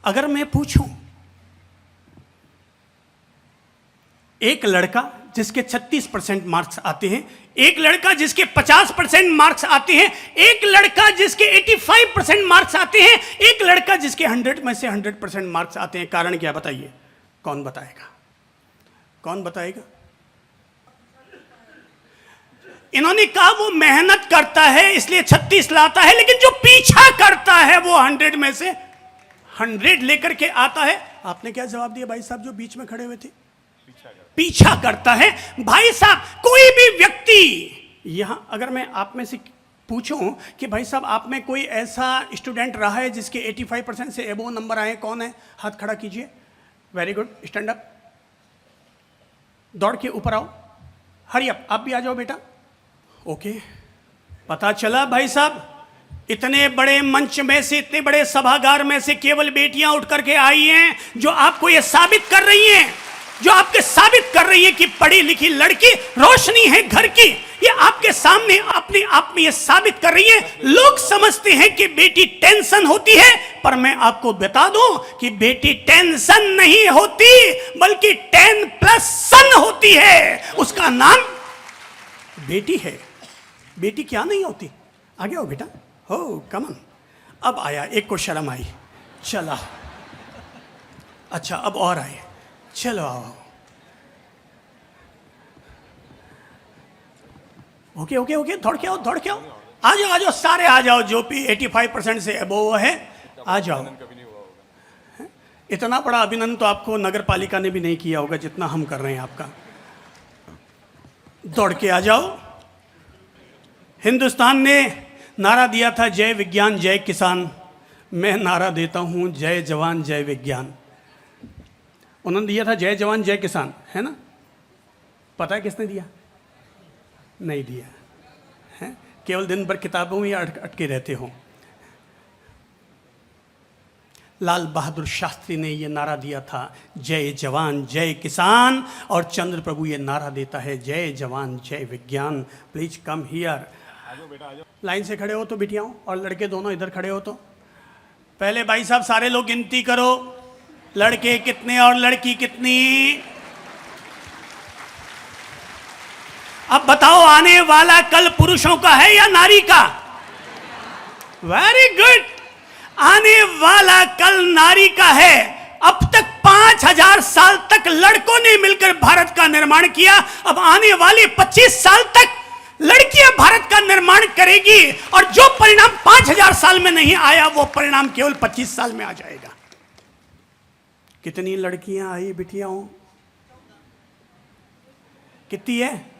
अगर मैं पूछूं एक लड़का जिसके 36% मार्क्स आते हैं, एक लड़का जिसके 50% मार्क्स आते हैं, एक लड़का जिसके 85% मार्क्स आते हैं, एक लड़का जिसके 100 में से 100% मार्क्स आते हैं। कारण क्या बताइए? कौन बताएगा? कौन बताएगा? इन्होंने कहा वो मेहनत करता है इसलिए 36 लाता है, लेकिन जो पीछा करता है वो 100 में से 100 लेकर के आता है। आपने क्या जवाब दिया भाई साहब जो बीच में खड़े हुए थे? पीछा करता है। भाई साहब, कोई भी व्यक्ति यहां, अगर मैं आप में से पूछूं कि भाई साहब आप में कोई ऐसा स्टूडेंट रहा है जिसके 85% से एबो नंबर आए? कौन है? हाथ खड़ा कीजिए। वेरी गुड, स्टैंड अप, दौड़ के ऊपर आओ, हरी अप, आप भी आ जाओ बेटा। ओके, पता चला भाई साहब इतने बड़े मंच में से, इतने बड़े सभागार में से केवल बेटियां उठ करके आई हैं जो आपको ये साबित कर रही हैं, जो आपके साबित कर रही है कि पढ़ी लिखी लड़की रोशनी है घर की। ये आपके सामने अपने आप में ये साबित कर रही है। लोग समझते हैं कि बेटी टेंशन होती है, पर मैं आपको बता दूं कि बेटी टेंशन नहीं होती, बल्कि 10+सन होती है। उसका नाम बेटी है। बेटी क्या नहीं होती? आगे आओ बेटा, हो कमन। अब आया, एक को शर्म आई, चला। अच्छा, अब और आए, चलो आओ। ओके ओके ओके, दौड़ के आओ, दौड़ के आओ, आ जाओ, आ जाओ, सारे आ जाओ। जो भी 85% से अबोव है आ जाओ। इतना बड़ा अभिनंदन तो आपको नगर पालिका ने भी नहीं किया होगा जितना हम कर रहे हैं आपका। दौड़ के आ जाओ। हिंदुस्तान ने नारा दिया था जय विज्ञान जय किसान, मैं नारा देता हूं जय जवान जय विज्ञान। उन्होंने दिया था जय जवान जय किसान, है ना? पता है किसने दिया? नहीं दिया है, केवल दिन भर किताबों में अटके रहते हो। लाल बहादुर शास्त्री ने यह नारा दिया था जय जवान जय किसान, और चंद्र प्रभु ये नारा देता है जय जवान जय विज्ञान। Please come here. लाइन से खड़े हो तो बिटियाओं, और लड़के दोनों इधर खड़े हो तो। पहले भाई साहब सारे लोग गिनती करो, लड़के कितने और लड़की कितनी। अब बताओ आने वाला कल पुरुषों का है या नारी का? वेरी गुड, आने वाला कल नारी का है। अब तक 5000 साल तक लड़कों ने मिलकर भारत का निर्माण किया, अब आने वाले 25 साल तक लड़कियां भारत का निर्माण करेगी, और जो परिणाम 5000 साल में नहीं आया वो परिणाम केवल 25 साल में आ जाएगा। कितनी लड़कियां आई बिटियाओं? कितनी है?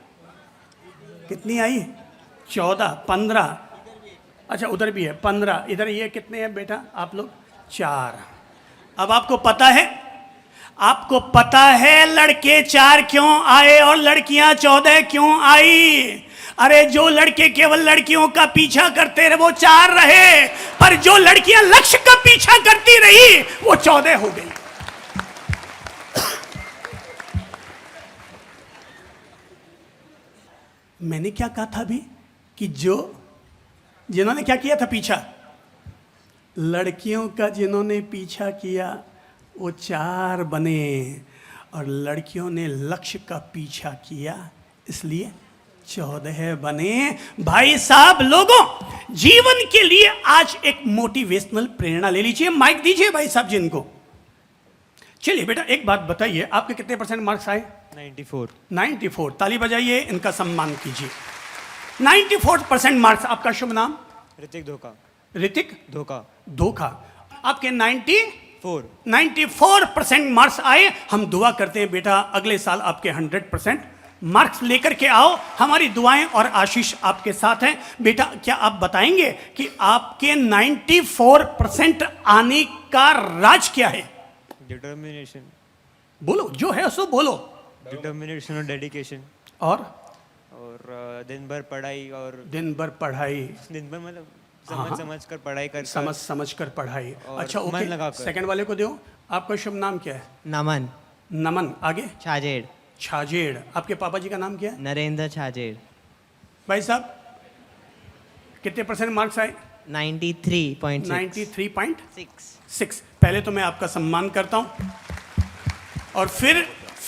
कितनी आई? 14, 15। अच्छा उधर भी है 15, इधर ये कितने हैं बेटा आप लोग? 4। अब आपको पता है, आपको पता है लड़के 4 क्यों आए और लड़कियां 14 क्यों आई? अरे जो लड़के केवल लड़कियों का पीछा करते रहे वो 4 रहे, पर जो लड़कियां लक्ष्य का पीछा करती रही वो 14 हो गई। मैंने क्या कहा था अभी कि जिन्होंने क्या किया था पीछा? लड़कियों का जिन्होंने पीछा किया वो 4 बने, और लड़कियों ने लक्ष्य का पीछा किया इसलिए 14 बने। भाई साहब लोगों, जीवन के लिए आज एक मोटिवेशनल प्रेरणा ले लीजिए। माइक दीजिए भाई साहब जिनको। चलिए बेटा एक बात बताइए, आपके कितने % मार्क्स आए? 94। ताली बजाइए, इनका सम्मान कीजिए। 94% मार्क्स। आपका शुभ नाम? ऋतिक धोखा। ऋतिक धोखा। आपके 94% मार्क्स आए। हम दुआ करते हैं बेटा अगले साल आपके 100% मार्क्स लेकर के आओ। हमारी दुआएं और आशीष आपके साथ हैं। बेटा क्या आप बताएंगे कि आपके 94% आने का राज क्या है? डिटर्मिनेशन। बोलो, जो है सो बोलो। डिटर्मिनेशन और डेडिकेशन। और दिन भर पढ़ाई। दिन भर मतलब समझ कर पढ़ाई कर। समझ कर पढ़ाई। अच्छा ओके, सेकंड वाले को दो। आपका शुभ नाम क्या है? नमन। आगे? छाजेड़। आपके पापा जी का नाम क्या है? नरेंद्र छाजेड़। भाई साहब कितने % मार्क्स आए? 93.6। पहले तो मैं आपका सम्मान करता हूं, और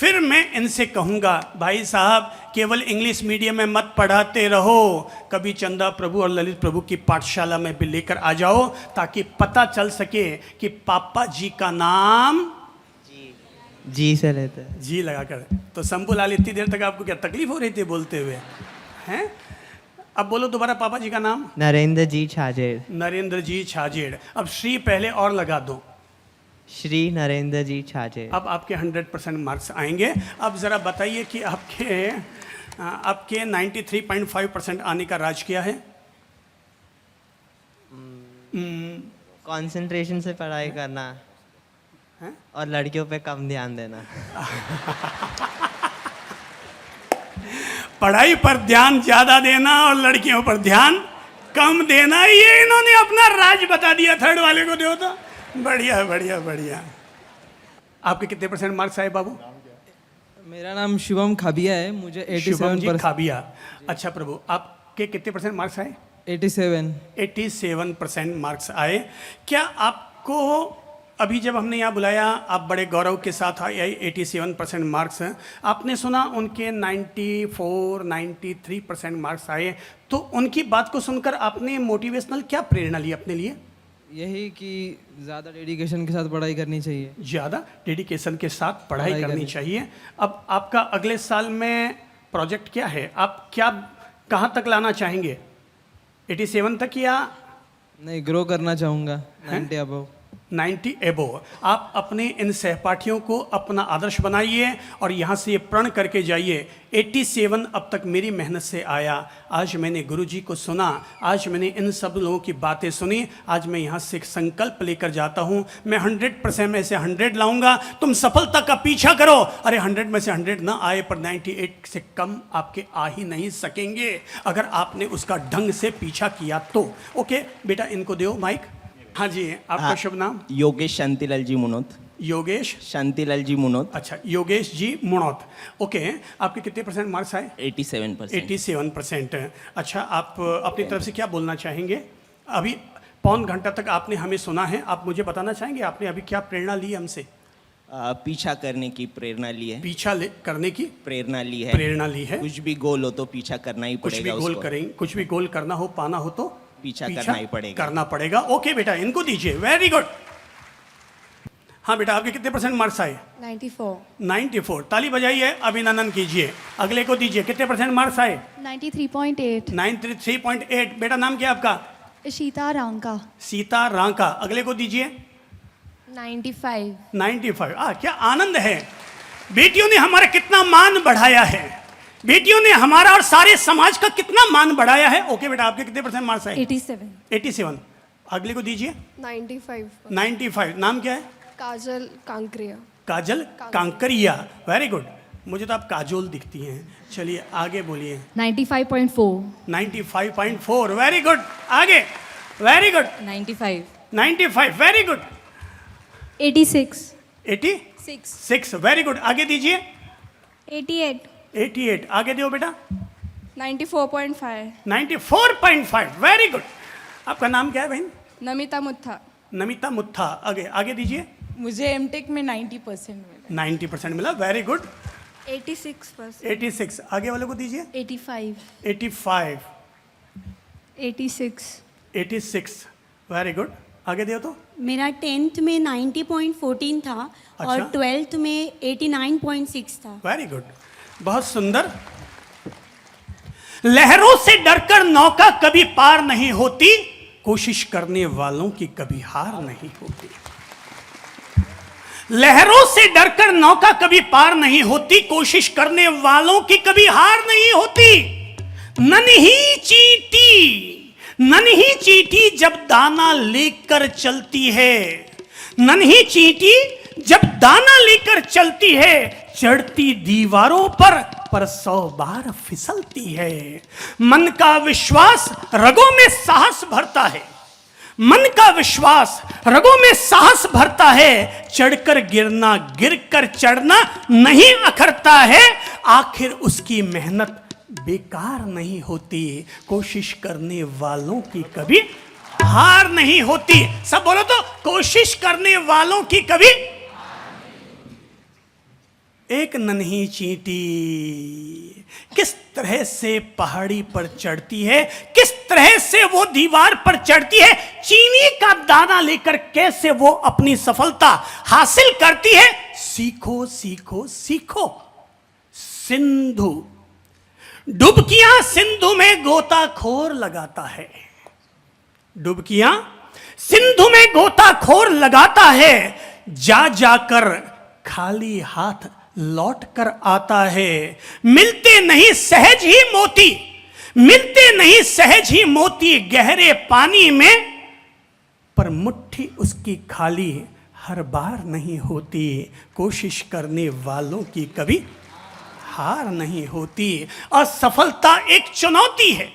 फिर मैं इनसे कहूँगा भाई साहब केवल इंग्लिश मीडियम में मत पढ़ाते रहो, कभी चंदा प्रभु और ललित प्रभु की पाठशाला में भी लेकर आ जाओ ताकि पता चल सके कि पापा जी का नाम जी से लेते हैं। जी लगा कर। तो शंभू लाल इतनी देर तक आपको क्या तकलीफ हो रही थी बोलते हुए हैं? अब बोलो दोबारा पापा जी का नाम। नरेंद्र जी छाजेड़। नरेंद्र जी छाजेड़। अब श्री पहले और लगा दो। श्री नरेंद्र जी छाजेड़। अब आपके 100% मार्क्स आएंगे। अब ज़रा बताइए कि आपके 93.5% आने का राज क्या है? कंसंट्रेशन से पढ़ाई करना हैं? और लड़कियों पे कम ध्यान देना। पढ़ाई पर ध्यान ज़्यादा देना और लड़कियों पर ध्यान कम देना, ये इन्होंने अपना राज बता दिया। थर्ड वाले को दो तो बढ़िया बढ़िया बढ़िया। आपके कितने % मार्क्स आए बाबू? मेरा नाम शिवम खाबिया है, मुझे शुभम जी 87%। खाबिया। अच्छा प्रभु, आपके कितने % मार्क्स आए? 87। 87% मार्क्स आए। क्या आपको अभी जब हमने यहाँ बुलाया आप बड़े गौरव के साथ आए, 87% मार्क्स हैं, आपने सुना उनके 94 93% मार्क्स आए, तो उनकी बात को सुनकर आपने मोटिवेशनल क्या प्रेरणा ली अपने लिए? यही कि ज़्यादा डेडिकेशन के साथ पढ़ाई करनी चाहिए। ज़्यादा डेडिकेशन के साथ पढ़ाई करनी करनी चाहिए। अब आपका अगले साल में प्रोजेक्ट क्या है? आप क्या कहाँ तक लाना चाहेंगे? 87 तक या नहीं, ग्रो करना चाहूँगा 90 अबव। 90 एबो। आप अपने इन सहपाठियों को अपना आदर्श बनाइए और यहाँ से ये प्रण करके जाइए 87 अब तक मेरी मेहनत से आया। आज मैंने गुरुजी को सुना, आज मैंने इन सब लोगों की बातें सुनी, आज मैं यहाँ से एक संकल्प लेकर जाता हूँ, मैं 100% में से 100 लाऊंगा। तुम सफलता का पीछा करो। अरे 100 में से 100 ना आए पर 98 से कम आपके आ ही नहीं सकेंगे अगर आपने उसका ढंग से पीछा किया तो। ओके बेटा, इनको दो माइक। हाँ जी, आपका शुभ नाम? योगेश शांतिलाल जी मुनोत। योगेश शांतिलाल जी मुनोत। अच्छा, योगेश जी मुनोत। ओके, आपके कितने % मार्क्स आए? 87%। 87%। अच्छा, आप अपनी तरफ से क्या बोलना चाहेंगे? अभी पौन घंटा तक आपने हमें सुना है, आप मुझे बताना चाहेंगे आपने अभी क्या प्रेरणा ली हमसे? पीछा करने की प्रेरणा ली है। करने की प्रेरणा ली है। प्रेरणा ली है। कुछ भी गोल हो तो पीछा करना ही कुछ भी पड़ेगा गोल उसको। करेंगे, कुछ भी गोल करना हो, पाना हो तो पीछा करना ही पड़ेगा। करना पड़ेगा। ओके बेटा, इनको दीजिए। Very good. हाँ बेटा, आपके कितने % मार्क्स आए? 94। 94। ताली बजाइए, अभिनंदन कीजिए। अगले को दीजिए। कितने % मार्क्स आए? 93.8। 93.8। बेटा नाम क्या है आपका? शीता रांका। सीता रांका। अगले को दीजिए। 95। 95। क्या आनंद है। बेटियों ने हमारा कितना मान बढ़ाया है, बेटियों ने हमारा और सारे समाज का कितना मान बढ़ाया है। ओके बेटा, आपके कितने % मार्क्स आए? 87। 87। अगले को दीजिए। 95। 95। नाम क्या है? काजल कांकरिया। काजल कांकरिया। Very good. मुझे तो आप काजोल दिखती हैं। चलिए आगे बोलिए। 95.4। 95.4। Very good. आगे। Very good. 95। 95। Very good. 86। 86। Very good. आगे दीजिए। 88। 88। आगे दो बेटा। 94.5। 94.5। Very good. आपका नाम क्या है बहन? नमिता मुत्था। नमिता मुत्था। आगे दीजिए। मुझे एमटेक में 90% मिला। 90% मिला। Very good. 86%। 86। आगे वाले को दीजिए। 85। 85। 86। 86। Very good. आगे दियो तो। मेरा 10th में 90.14 था और अच्छा। 12th में 89.6 था। Very good. बहुत सुंदर। लहरों से डरकर नौका कभी पार नहीं होती, कोशिश करने वालों की कभी हार नहीं होती। लहरों से डरकर नौका कभी पार नहीं होती, कोशिश करने वालों की कभी हार नहीं होती। नन्ही चींटी जब दाना लेकर चलती है, नन्ही चींटी जब दाना लेकर चलती है, चढ़ती दीवारों पर 100 बार फिसलती है। मन का विश्वास रगों में साहस भरता है, मन का विश्वास रगों में साहस भरता है। चढ़कर गिरना, गिरकर चढ़ना नहीं अखरता है। आखिर उसकी मेहनत बेकार नहीं होती, कोशिश करने वालों की कभी हार नहीं होती। सब बोलो तो, कोशिश करने वालों की कभी। एक नन्ही चींटी किस तरह से पहाड़ी पर चढ़ती है, किस तरह से वो दीवार पर चढ़ती है, चीनी का दाना लेकर कैसे वो अपनी सफलता हासिल करती है। सीखो सीखो सीखो। सिंधु, डुबकियां सिंधु में गोताखोर लगाता है, डुबकियां सिंधु में गोताखोर लगाता है, जा जाकर खाली हाथ लौट कर आता है। मिलते नहीं सहज ही मोती, मिलते नहीं सहज ही मोती गहरे पानी में, पर मुट्ठी उसकी खाली हर बार नहीं होती। कोशिश करने वालों की कभी हार नहीं होती। असफलता एक चुनौती है,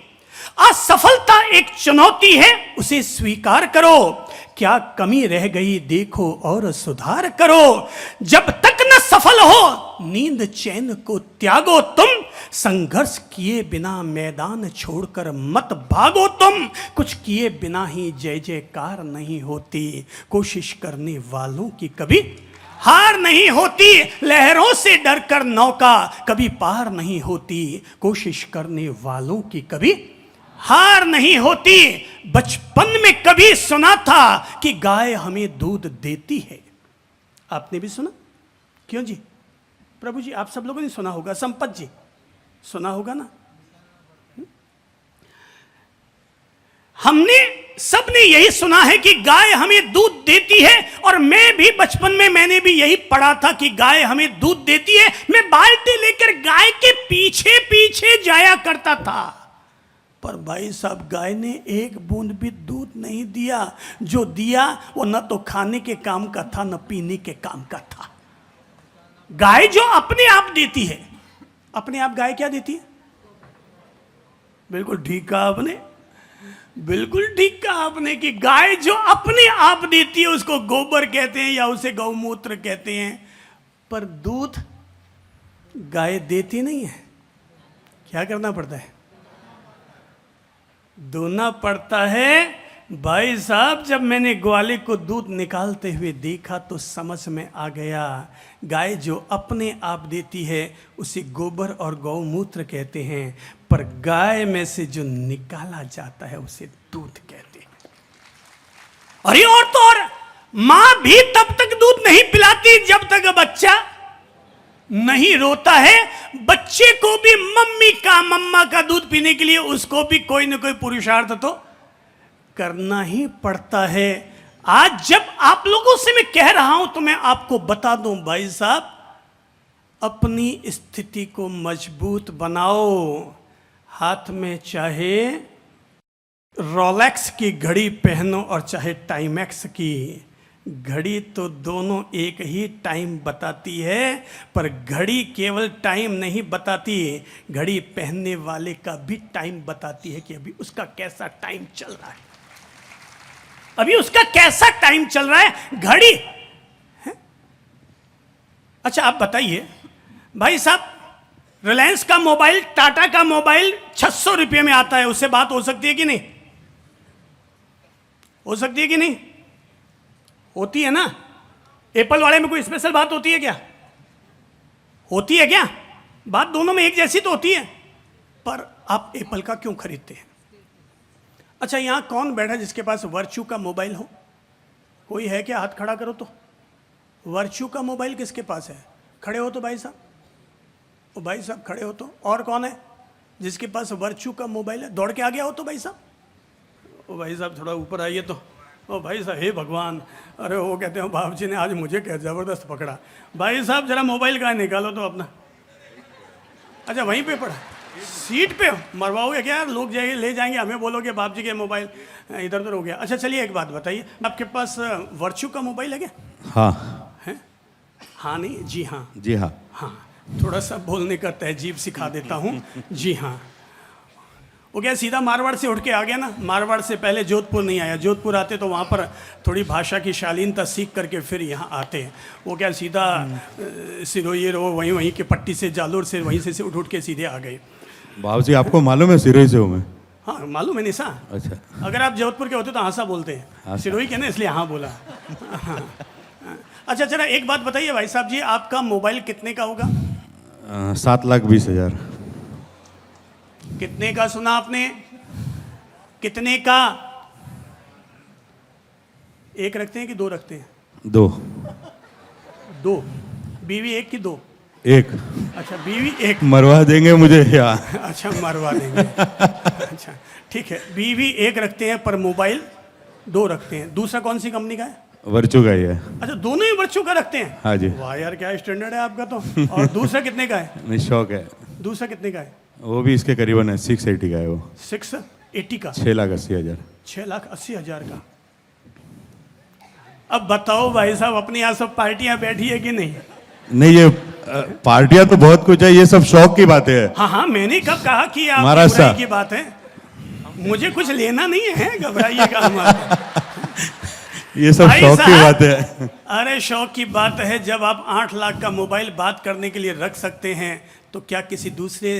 असफलता एक चुनौती है, उसे स्वीकार करो। क्या कमी रह गई देखो और सुधार करो। जब तक न सफल हो नींद चैन को त्यागो तुम, संघर्ष किए बिना मैदान छोड़कर मत भागो तुम। कुछ किए बिना ही जय जयकार नहीं होती, कोशिश करने वालों की कभी हार नहीं होती। लहरों से डरकर नौका कभी पार नहीं होती, कोशिश करने वालों की कभी हार नहीं होती। बचपन में कभी सुना था कि गाय हमें दूध देती है, आपने भी सुना? क्यों जी? प्रभु जी, आप सब लोगों ने सुना होगा, संपत जी सुना होगा ना? हमने सबने यही सुना है कि गाय हमें दूध देती है, और मैं भी बचपन में मैंने भी यही पढ़ा था कि गाय हमें दूध देती है। मैं बाल्टी लेकर गाय के पीछे पीछे जाया करता था, पर भाई साहब गाय ने एक बूंद भी दूध नहीं दिया। जो दिया वो न तो खाने के काम का था न पीने के काम का था। गाय जो अपने आप देती है, अपने आप गाय क्या देती है? बिल्कुल ठीक कहा आपने, बिल्कुल ठीक कहा आपने कि गाय जो अपने आप देती है उसको गोबर कहते हैं या उसे गौमूत्र कहते हैं, पर दूध गाय देती नहीं है। क्या करना पड़ता है? दोना पड़ता है। भाई साहब, जब मैंने ग्वाले को दूध निकालते हुए देखा तो समझ में आ गया, गाय जो अपने आप देती है उसे गोबर और गौमूत्र कहते हैं, पर गाय में से जो निकाला जाता है उसे दूध कहते हैं। अरे और तो और, मां भी तब तक दूध नहीं पिलाती जब तक बच्चा नहीं रोता है। बच्चे को भी मम्मा का दूध पीने के लिए उसको भी कोई ना कोई पुरुषार्थ तो करना ही पड़ता है। आज जब आप लोगों से मैं कह रहा हूं तो मैं आपको बता दूं भाई साहब, अपनी स्थिति को मजबूत बनाओ। हाथ में चाहे रोलेक्स की घड़ी पहनो और चाहे टाइमैक्स की घड़ी, तो दोनों एक ही टाइम बताती है, पर घड़ी केवल टाइम नहीं बताती, घड़ी पहनने वाले का भी टाइम बताती है कि अभी उसका कैसा टाइम चल रहा है, अभी उसका कैसा टाइम चल रहा है घड़ी है? अच्छा आप बताइए भाई साहब, रिलायंस का मोबाइल, टाटा का मोबाइल 600 रुपये में आता है, उससे बात हो सकती है कि नहीं? हो सकती है कि नहीं? होती है ना? एप्पल वाले में कोई स्पेशल बात होती है क्या? होती है क्या? बात दोनों में एक जैसी तो होती है, पर आप एप्पल का क्यों खरीदते हैं? अच्छा यहां कौन बैठा जिसके पास वर्च्यू का मोबाइल हो? कोई है क्या? हाथ खड़ा करो तो। वर्च्यू का मोबाइल किसके पास है? खड़े हो तो भाई साहब, ओ भाई साहब खड़े हो तो। और कौन है जिसके पास वर्च्यू का मोबाइल है? दौड़ के आ गया हो तो भाई साहब। ओ भाई साहब थोड़ा ऊपर आइए तो। ओ भाई साहब, हे भगवान, अरे वो कहते हो बाबू जी ने आज मुझे क्या ज़बरदस्त पकड़ा। भाई साहब जरा मोबाइल कहाँ निकालो तो अपना। अच्छा वहीं पे पड़ा, सीट पे मरवाओगे क्या? लोग जाएंगे ले जाएंगे, हमें बोलोगे बाप जी के मोबाइल इधर उधर हो गया। अच्छा चलिए एक बात बताइए, आपके पास वर्च्यू का मोबाइल है क्या? हाँ। है? हाँ नहीं, जी हाँ। जी हाँ। हाँ, थोड़ा सा बोलने का तहजीब सिखा देता हूँ। जी हाँ। वो क्या सीधा मारवाड़ से उठ के आ गया ना? मारवाड़ से पहले जोधपुर नहीं आया, जोधपुर आते तो वहाँ पर थोड़ी भाषा की शालीनता सीख करके फिर यहाँ आते हैं। वो क्या सीधा सिरोही रो वहीं के पट्टी से, जालोर से, वहीं से उठ के सीधे आ गए। बाबू जी आपको मालूम है सिरोही से हूँ मैं? हाँ मालूम है निशा। अच्छा, अगर आप जोधपुर के होते तो हाँसा बोलते हैं, सिरोही के ना इसलिए हाँ बोला। अच्छा जरा एक बात बताइए भाई साहब जी, आपका मोबाइल कितने का होगा? 7,20,000। कितने का सुना आपने? कितने का? एक रखते हैं कि दो रखते हैं? 2। दो। बीवी एक कि दो? 1। अच्छा बीवी एक। मरवा देंगे मुझे या? अच्छा मरवा देंगे। अच्छा ठीक है, बीवी एक रखते हैं पर मोबाइल 2 रखते हैं। दूसरा कौन सी कंपनी का है? वर्चू का ही है। अच्छा दोनों ही बच्चों का रखते हैं? हाँ जी। वाह यार क्या स्टैंडर्ड है आपका तो। और दूसरा कितने का है? नहीं शौक है। दूसरा कितने का है? वो भी इसके करीबन है, 680 का है वो। 680 का? 6,80,000। 6,80,000 का। अब बताओ भाई साहब, अपने यहाँ सब पार्टियां बैठी है कि नहीं? नहीं ये पार्टियां तो बहुत कुछ है, ये सब शौक की बातें है। हाँ हाँ, मैंने कब कहा कि आप महाराज बुराई साहब। की बात है? मुझे कुछ लेना नहीं है, घबराइएगा हमारा। ये सब भाई शौक की साहब, बातें है। अरे शौक की बात है, जब आप 8 लाख का मोबाइल बात करने के लिए रख सकते हैं तो क्या किसी दूसरे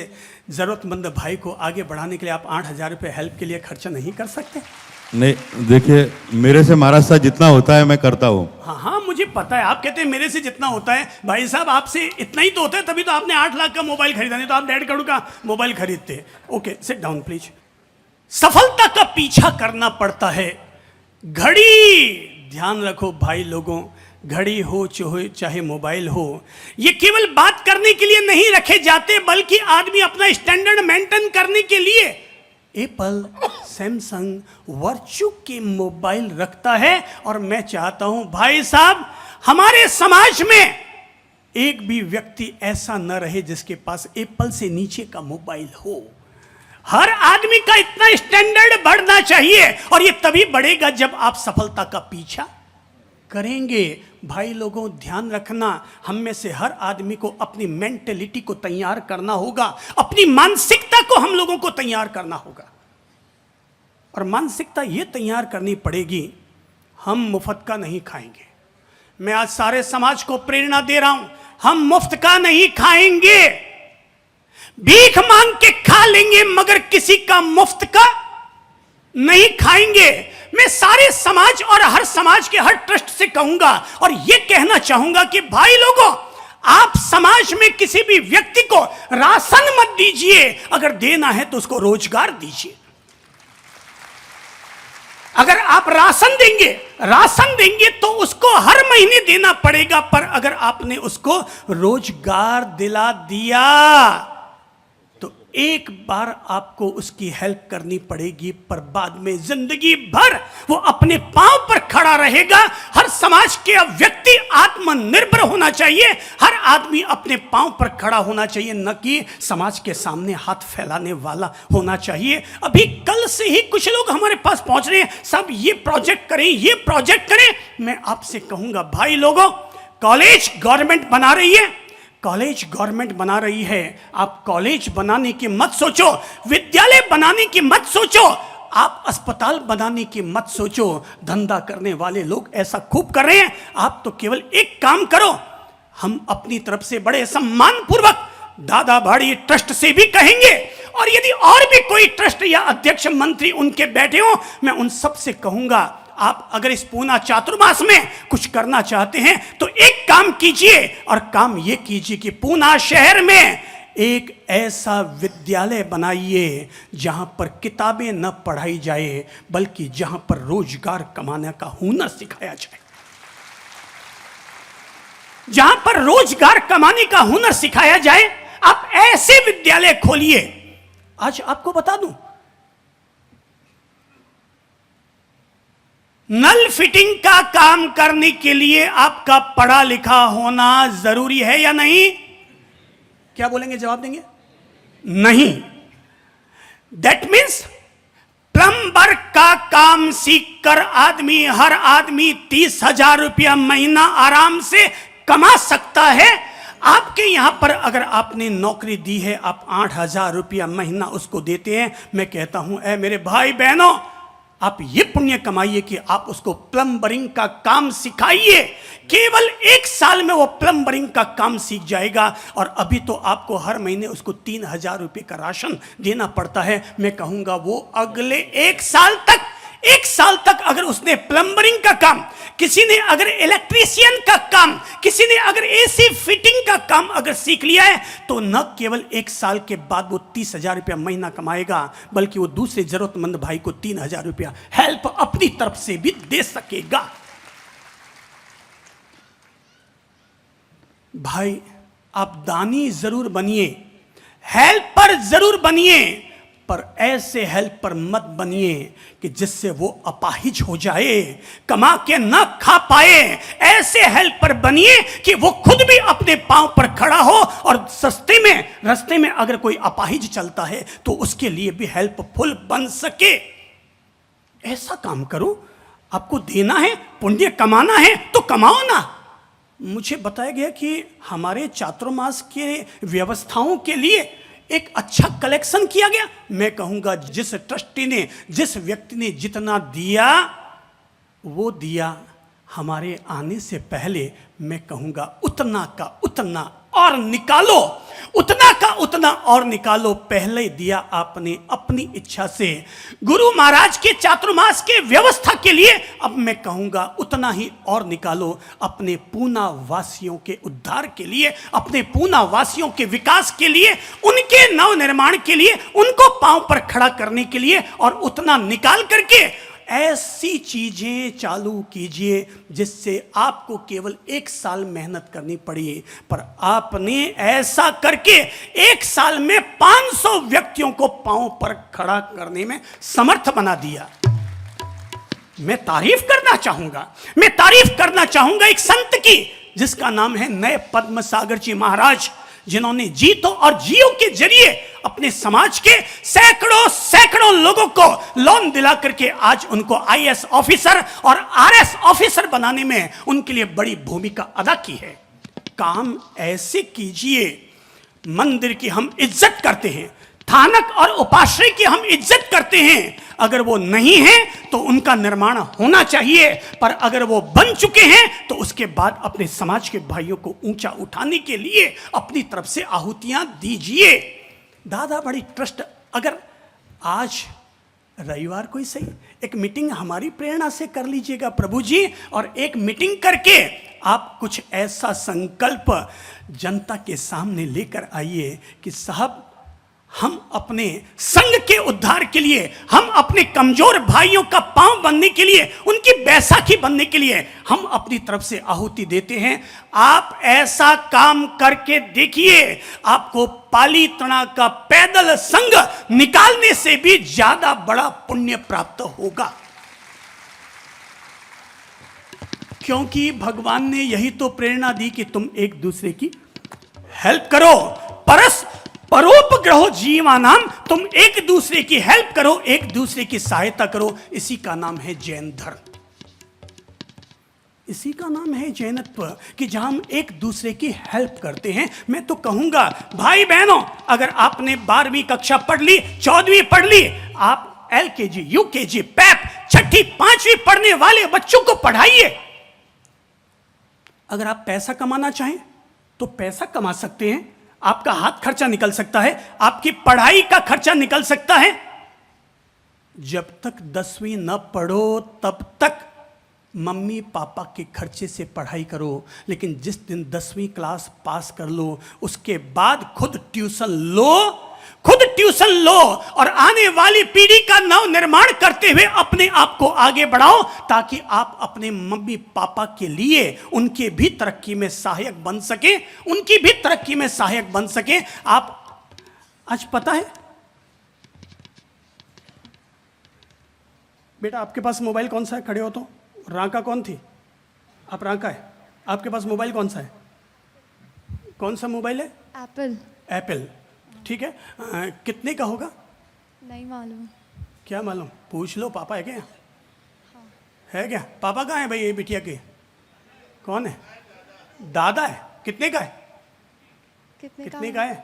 जरूरतमंद भाई को आगे बढ़ाने के लिए आप 8,000 रुपये हेल्प के लिए खर्चा नहीं कर सकते? नहीं देखिए, मेरे से महाराज साहब जितना होता है मैं करता हूँ। हाँ हाँ मुझे पता है, आप कहते हैं मेरे से जितना होता है। भाई साहब आपसे इतना ही तो होता है, तभी तो आपने 8 लाख का मोबाइल खरीदा, नहीं तो आप 1.5 करोड़ का मोबाइल खरीदते। Okay sit down please. सफलता का पीछा करना पड़ता है, घड़ी ध्यान रखो भाई लोगों, घड़ी हो चाहे मोबाइल हो, ये केवल बात करने के लिए नहीं रखे जाते, बल्कि आदमी अपना स्टैंडर्ड मेंटेन करने के लिए एप्पल, सैमसंग, वर्चू के मोबाइल रखता है। और मैं चाहता हूं भाई साहब, हमारे समाज में एक भी व्यक्ति ऐसा न रहे जिसके पास एप्पल से नीचे का मोबाइल हो। हर आदमी का इतना स्टैंडर्ड बढ़ना चाहिए, और ये तभी बढ़ेगा जब आप सफलता का पीछा करेंगे। भाई लोगों ध्यान रखना, हम में से हर आदमी को अपनी मेंटेलिटी को तैयार करना होगा, अपनी मानसिकता को हम लोगों को तैयार करना होगा। और मानसिकता ये तैयार करनी पड़ेगी, हम मुफ्त का नहीं खाएंगे। मैं आज सारे समाज को प्रेरणा दे रहा हूं, हम मुफ्त का नहीं खाएंगे, भीख मांग के खा लेंगे मगर किसी का मुफ्त का नहीं खाएंगे। मैं सारे समाज और हर समाज के हर ट्रस्ट से कहूंगा और यह कहना चाहूंगा कि भाई लोगों, आप समाज में किसी भी व्यक्ति को राशन मत दीजिए, अगर देना है तो उसको रोजगार दीजिए। अगर आप राशन देंगे तो उसको हर महीने देना पड़ेगा, पर अगर आपने उसको रोजगार दिला दिया तो एक बार आपको उसकी हेल्प करनी पड़ेगी, पर बाद में जिंदगी भर वो अपने पांव पर खड़ा रहेगा। हर समाज के व्यक्ति आत्मनिर्भर होना चाहिए, हर आदमी अपने पांव पर खड़ा होना चाहिए, न कि समाज के सामने हाथ फैलाने वाला होना चाहिए। अभी कल से ही कुछ लोग हमारे पास पहुंच रहे हैं, सब ये प्रोजेक्ट करें, ये प्रोजेक्ट करें। मैं आपसे कहूंगा भाई लोगों, कॉलेज गवर्नमेंट बना रही है, कॉलेज गवर्नमेंट बना रही है, आप कॉलेज बनाने की मत सोचो, विद्यालय बनाने की मत सोचो, आप अस्पताल बनाने की मत सोचो। धंधा करने वाले लोग ऐसा खूब कर रहे हैं, आप तो केवल एक काम करो। हम अपनी तरफ से बड़े सम्मान पूर्वक दादा भाड़ी ट्रस्ट से भी कहेंगे, और यदि और भी कोई ट्रस्ट या अध्यक्ष मंत्री उनके बैठे हो, मैं उन सब से कहूंगा, आप अगर इस पूना चातुर्मास में कुछ करना चाहते हैं तो एक काम कीजिए, और काम यह कीजिए कि पूना शहर में एक ऐसा विद्यालय बनाइए जहां पर किताबें न पढ़ाई जाए, बल्कि जहां पर रोजगार कमाने का हुनर सिखाया जाए। जहां पर रोजगार कमाने का हुनर सिखाया जाए, आप ऐसे विद्यालय खोलिए। आज आपको बता दूं, नल फिटिंग का काम करने के लिए आपका पढ़ा लिखा होना जरूरी है या नहीं? क्या बोलेंगे, जवाब देंगे? नहीं। दैट मीन्स प्लम्बर का काम सीखकर हर आदमी 30,000 रुपया महीना आराम से कमा सकता है। आपके यहां पर अगर आपने नौकरी दी है, आप 8,000 रुपया महीना उसको देते हैं, मैं कहता हूं ऐ मेरे भाई बहनों, आप ये पुण्य कमाइए कि आप उसको प्लम्बरिंग का काम सिखाइए। केवल 1 साल में वो प्लम्बरिंग का काम सीख जाएगा, और अभी तो आपको हर महीने उसको 3,000 रुपये का राशन देना पड़ता है। मैं कहूंगा वो अगले 1 साल तक 1 साल तक अगर उसने प्लम्बरिंग का काम, किसी ने अगर इलेक्ट्रीशियन का काम, किसी ने अगर एसी फिटिंग का काम अगर सीख लिया है, तो न केवल 1 साल के बाद वो 30,000 रुपया महीना कमाएगा, बल्कि वो दूसरे जरूरतमंद भाई को 3,000 रुपया हेल्प अपनी तरफ से भी दे सकेगा। भाई, आप दानी जरूर बनिए, हेल्पर जरूर बनिए, पर ऐसे हेल्पर मत बनिए कि जिससे वो अपाहिज हो जाए, कमा के ना खा पाए। ऐसे हेल्पर बनिए कि वो खुद भी अपने पांव पर खड़ा हो और रास्ते में अगर कोई अपाहिज चलता है तो उसके लिए भी हेल्पफुल बन सके। ऐसा काम करो। आपको देना है, पुण्य कमाना है तो कमाओ ना। मुझे बताया गया कि हमारे चातुर्मास के व्यवस्थाओं के लिए एक अच्छा कलेक्शन किया गया। मैं कहूंगा जिस ट्रस्टी ने, जिस व्यक्ति ने जितना दिया वो दिया, हमारे आने से पहले मैं कहूंगा उतना का उतना और निकालो, उतना का उतना और निकालो। पहले दिया आपने अपनी इच्छा से गुरु महाराज के चातुर्मास के व्यवस्था के लिए, अब मैं कहूंगा उतना ही और निकालो अपने पूना वासियों के उद्धार के लिए, अपने पूना वासियों के विकास के लिए, उनके नव निर्माण के लिए, उनको पांव पर खड़ा करने के लिए। और उतना निकाल करके ऐसी चीजें चालू कीजिए जिससे आपको केवल 1 साल मेहनत करनी पड़ी, पर आपने ऐसा करके 1 साल में 500 व्यक्तियों को पांव पर खड़ा करने में समर्थ बना दिया। मैं तारीफ करना चाहूंगा एक संत की, जिसका नाम है नए पद्म सागर जी महाराज, जिन्होंने जीतो और जियो के जरिए अपने समाज के सैकड़ों लोगों को लोन दिला करके आज उनको आईएएस ऑफिसर और आरएस ऑफिसर बनाने में उनके लिए बड़ी भूमिका अदा की है। काम ऐसे कीजिए। मंदिर की हम इज्जत करते हैं, थानक और उपाश्रय की हम इज्जत करते हैं। अगर वो नहीं है तो उनका निर्माण होना चाहिए, पर अगर वो बन चुके हैं तो उसके बाद अपने समाज के भाइयों को ऊंचा उठाने के लिए अपनी तरफ से आहुतियां दीजिए। दादा बड़ी ट्रस्ट, अगर आज रविवार को ही सही एक मीटिंग हमारी प्रेरणा से कर लीजिएगा प्रभु जी, और एक मीटिंग करके आप कुछ ऐसा संकल्प जनता के सामने लेकर आइए कि साहब, हम अपने संघ के उद्धार के लिए, हम अपने कमजोर भाइयों का पांव बनने के लिए, उनकी बैसाखी बनने के लिए हम अपनी तरफ से आहुति देते हैं। आप ऐसा काम करके देखिए, आपको पाली तना का पैदल संघ निकालने से भी ज्यादा बड़ा पुण्य प्राप्त होगा। क्योंकि भगवान ने यही तो प्रेरणा दी कि तुम एक दूसरे की हेल्प करो। परोपग्रहो जीवानाम, तुम एक दूसरे की हेल्प करो, एक दूसरे की सहायता करो। इसी का नाम है जैन धर्म, इसी का नाम है जैनत्व, कि जहां हम एक दूसरे की हेल्प करते हैं। मैं तो कहूंगा भाई बहनों, अगर आपने 12वीं कक्षा पढ़ ली, 14वीं पढ़ ली, आप LKG, UKG, पैप, 6ठी 5वीं पढ़ने वाले बच्चों को पढ़ाइए। अगर आप पैसा कमाना चाहें तो पैसा कमा सकते हैं, आपका हाथ खर्चा निकल सकता है, आपकी पढ़ाई का खर्चा निकल सकता है। जब तक 10वीं न पढ़ो तब तक मम्मी पापा के खर्चे से पढ़ाई करो, लेकिन जिस दिन 10वीं क्लास पास कर लो उसके बाद खुद ट्यूशन लो और आने वाली पीढ़ी का नव निर्माण करते हुए अपने आप को आगे बढ़ाओ, ताकि आप अपने मम्मी पापा के लिए उनके भी तरक्की में सहायक बन सके, उनकी भी तरक्की में सहायक बन सके। आप आज पता है बेटा, आपके पास मोबाइल कौन सा है? खड़े हो तो रांका कौन थी? आप रांका है। आपके पास मोबाइल कौन सा है? कौन सा मोबाइल है? एप्पल। ठीक है। कितने का होगा? नहीं मालूम। क्या मालूम? पूछ लो, पापा है क्या? हाँ। है क्या? पापा कहाँ है भाई? ये बिटिया के कौन है? दादा है। कितने का है? कितने का है?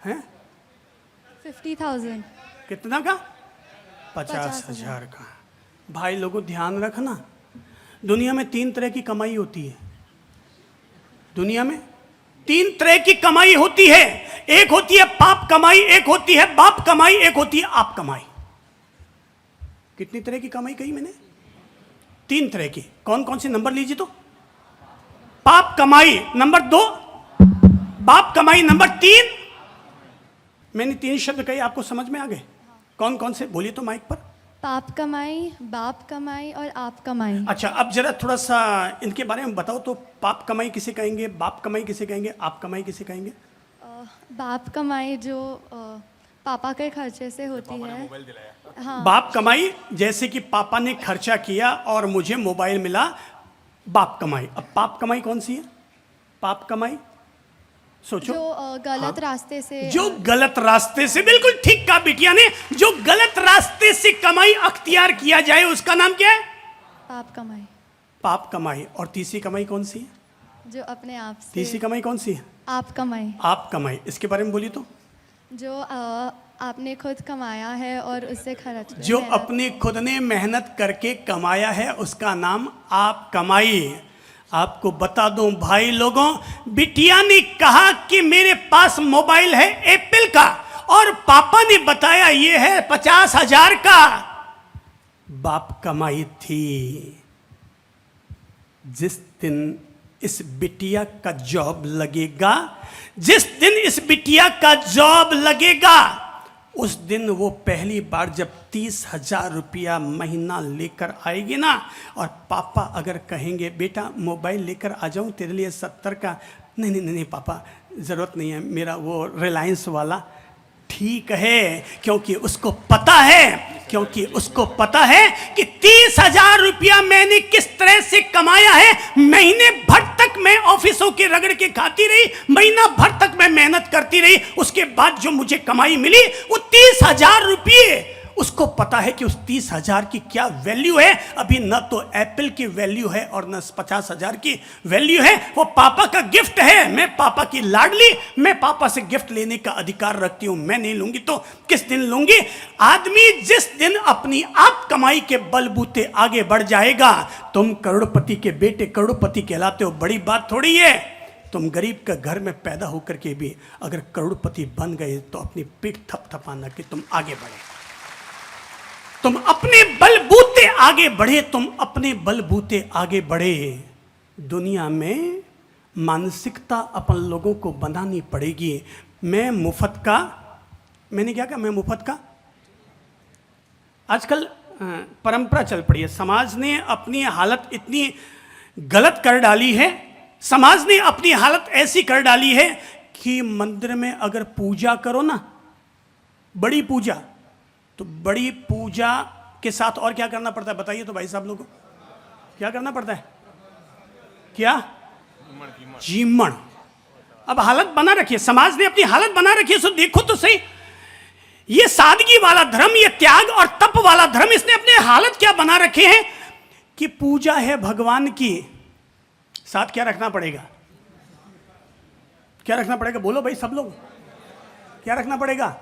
हैं? 50,000। कितना का? 50,000 का। भाई लोगों ध्यान रखना, दुनिया में 3 तरह की कमाई होती है। दुनिया में 3 तरह की कमाई होती है। एक होती है पाप कमाई, एक होती है बाप कमाई, एक होती है आप कमाई। कितनी तरह की कमाई कही मैंने? 3 तरह की। कौन कौन सी? नंबर लीजिए तो। पाप कमाई नंबर 2, बाप कमाई नंबर 3। मैंने 3 शब्द कहे, आपको समझ में आ गए? कौन कौन से बोलिए तो माइक पर। पाप कमाई, बाप कमाई और आप कमाई। अच्छा, अब जरा थोड़ा सा इनके बारे में बताओ तो। पाप कमाई किसे कहेंगे, बाप कमाई किसे कहेंगे, आप कमाई किसे कहेंगे? बाप कमाई जो पापा के खर्चे से होती है। हाँ, बाप कमाई जैसे कि पापा ने खर्चा किया और मुझे मोबाइल मिला, बाप कमाई। अब पाप कमाई कौन सी है? पाप कमाई सोचो। जो गलत रास्ते से, जो गलत रास्ते से, बिल्कुल ठीक कहा बिटिया ने, जो गलत रास्ते से कमाई अख्तियार किया जाए उसका नाम क्या है? पाप कमाई। पाप कमाई। और तीसरी कमाई कौन सी है? जो अपने आप से, तीसरी कमाई कौन सी है? आप कमाई। आप कमाई। इसके बारे में बोलिए तो। जो आपने खुद कमाया है और उससे खर्च, जो अपने खुद ने मेहनत करके कमाया है उसका नाम आप कमाई। आपको बता दूं भाई लोगों, बिटिया ने कहा कि मेरे पास मोबाइल है एप्पल का, और पापा ने बताया ये है 50,000 का। बाप कमाई थी। जिस दिन इस बिटिया का जॉब लगेगा, जिस दिन इस बिटिया का जॉब लगेगा, उस दिन वो पहली बार जब 30,000 रुपया महीना लेकर आएगी ना, और पापा अगर कहेंगे बेटा मोबाइल लेकर आ जाऊं तेरे लिए 70 का, नहीं नहीं नहीं पापा ज़रूरत नहीं है, मेरा वो रिलायंस वाला ठीक है। क्योंकि उसको पता है, क्योंकि उसको पता है कि 30,000 रुपया मैंने किस तरह से कमाया है। महीने भर तक मैं ऑफिसों के रगड़ के खाती रही, महीना भर तक मैं मेहनत करती रही, उसके बाद जो मुझे कमाई मिली वो 30,000 रुपये। उसको पता है कि उस 30,000 की क्या वैल्यू है। अभी न तो एप्पल की वैल्यू है और न 50,000 की वैल्यू है। वो पापा का गिफ्ट है। मैं पापा की लाडली, मैं पापा से गिफ्ट लेने का अधिकार रखती हूं। मैं नहीं लूंगी तो किस दिन लूंगी? आदमी जिस दिन अपनी आप कमाई के बलबूते आगे बढ़ जाएगा, तुम करोड़पति के बेटे करोड़पति कहलाते हो, बड़ी बात थोड़ी है। तुम गरीब का घर में पैदा होकर के भी अगर करोड़पति बन गए तो अपनी पीठ थपथपाना कि तुम आगे बढ़े, तुम अपने बलबूते आगे बढ़े, तुम अपने बलबूते आगे बढ़े। दुनिया में मानसिकता अपन लोगों को बनानी पड़ेगी। मैं मुफ्त का, मैंने क्या कहा? मैं मुफ्त का। आजकल परंपरा चल पड़ी है। समाज ने अपनी हालत इतनी गलत कर डाली है, समाज ने अपनी हालत ऐसी कर डाली है कि मंदिर में अगर पूजा करो ना, बड़ी पूजा, तो बड़ी पूजा के साथ और क्या करना पड़ता है बताइए तो भाई साहब लोगों, क्या करना पड़ता है? क्या? जीमण। अब हालत बना रखी है, समाज ने अपनी हालत बना रखी है। सो देखो तो सही, ये सादगी वाला धर्म, ये त्याग और तप वाला धर्म, इसने अपने हालत क्या बना रखे हैं कि पूजा है भगवान की, साथ क्या रखना पड़ेगा? क्या रखना पड़ेगा? बोलो भाई सब लोग, क्या रखना पड़ेगा?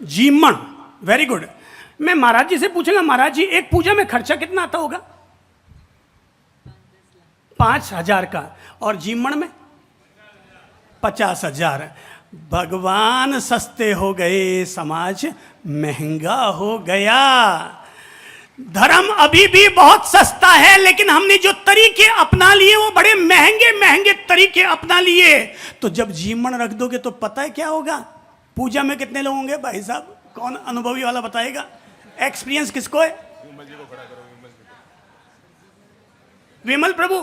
जीमण। Very good. मैं महाराज जी से पूछूंगा, महाराज जी एक पूजा में खर्चा कितना आता होगा? 5,000 का। और जीमण में 50,000। भगवान सस्ते हो गए, समाज महंगा हो गया। धर्म अभी भी बहुत सस्ता है, लेकिन हमने जो तरीके अपना लिए वो बड़े महंगे महंगे तरीके अपना लिए। तो जब जीमण रख दोगे तो पता है क्या होगा? पूजा में कितने लोग होंगे भाई साहब? कौन अनुभवी वाला बताएगा? एक्सपीरियंस किसको है? विमल प्रभु,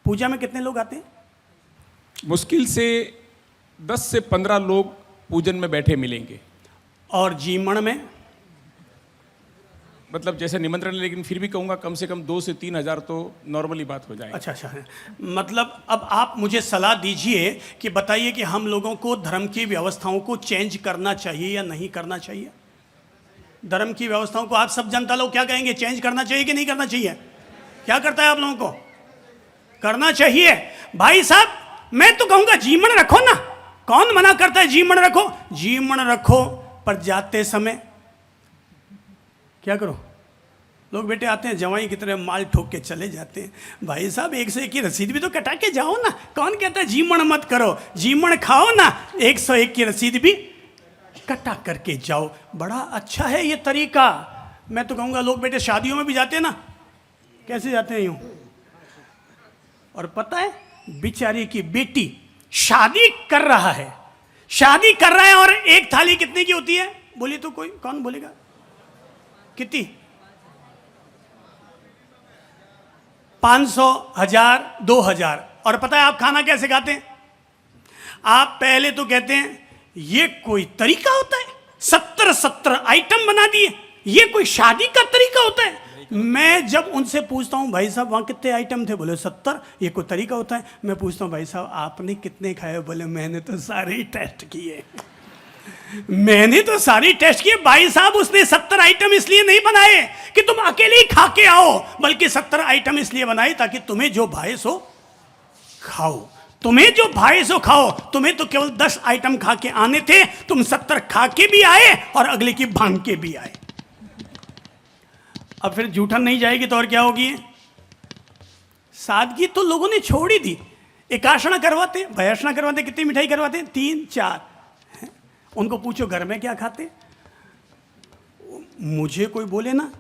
पूजा में कितने लोग आते हैं? मुश्किल से 10 से 15 लोग पूजन में बैठे मिलेंगे। और जीमण में मतलब जैसे निमंत्रण, लेकिन फिर भी कहूँगा कम से कम 2 से 3 हज़ार तो नॉर्मली बात हो जाएगी। अच्छा अच्छा। मतलब अब आप मुझे सलाह दीजिए कि बताइए कि हम लोगों को धर्म की व्यवस्थाओं को चेंज करना चाहिए या नहीं करना चाहिए? धर्म की व्यवस्थाओं को आप सब जनता लोग क्या कहेंगे? चेंज करना चाहिए कि नहीं करना चाहिए? क्या करता है आप लोगों को? करना चाहिए। भाई साहब मैं तो कहूँगा जीमण रखो ना, कौन मना करता है? जीमण रखो, जीमण रखो, पर जाते समय क्या करो? लोग बेटे आते हैं जवाई की तरह माल ठोक के चले जाते हैं। भाई साहब 101 की रसीद भी तो कटा के जाओ ना। कौन कहता है जीमण मत करो? जीमण खाओ ना, 101 की रसीद भी कटा करके जाओ। बड़ा अच्छा है ये तरीका। मैं तो कहूँगा लोग बेटे शादियों में भी जाते हैं ना, कैसे जाते हैं यूं। और पता है बेचारी की बेटी शादी कर रहा है, शादी कर रहा है, और एक थाली कितने की होती है? बोलिए तो, कोई कौन बोलेगा कितनी? 500, 1000, 2000। और पता है आप खाना कैसे खाते हैं? आप पहले तो कहते हैं ये कोई तरीका होता है, 70 आइटम बना दिए, ये कोई शादी का तरीका होता है? मैं जब उनसे पूछता हूं भाई साहब वहां कितने आइटम थे, बोले 70, ये कोई तरीका होता है? मैं पूछता हूं भाई साहब आपने कितने खाए, बोले मैंने तो सारे ही टेस्ट किए, मैंने तो सारी टेस्ट किए। भाई साहब उसने 70 आइटम इसलिए नहीं बनाए कि तुम अकेले ही खा के आओ, बल्कि 70 आइटम इसलिए बनाए ताकि तुम्हें जो भाए सो खाओ, तुम्हें जो भाए सो खाओ। तुम्हें तो केवल 10 आइटम खा के आने थे, तुम 70 खा के भी आए और अगले की भांग के भी आए। अब फिर जूठन नहीं जाएगी तो और क्या होगी? सादगी तो लोगों ने छोड़ ही दी। एकाशना करवाते, भयाशना करवाते, कितनी मिठाई करवाते? 3, 4। उनको पूछो घर में क्या खाते? मुझे कोई बोले ना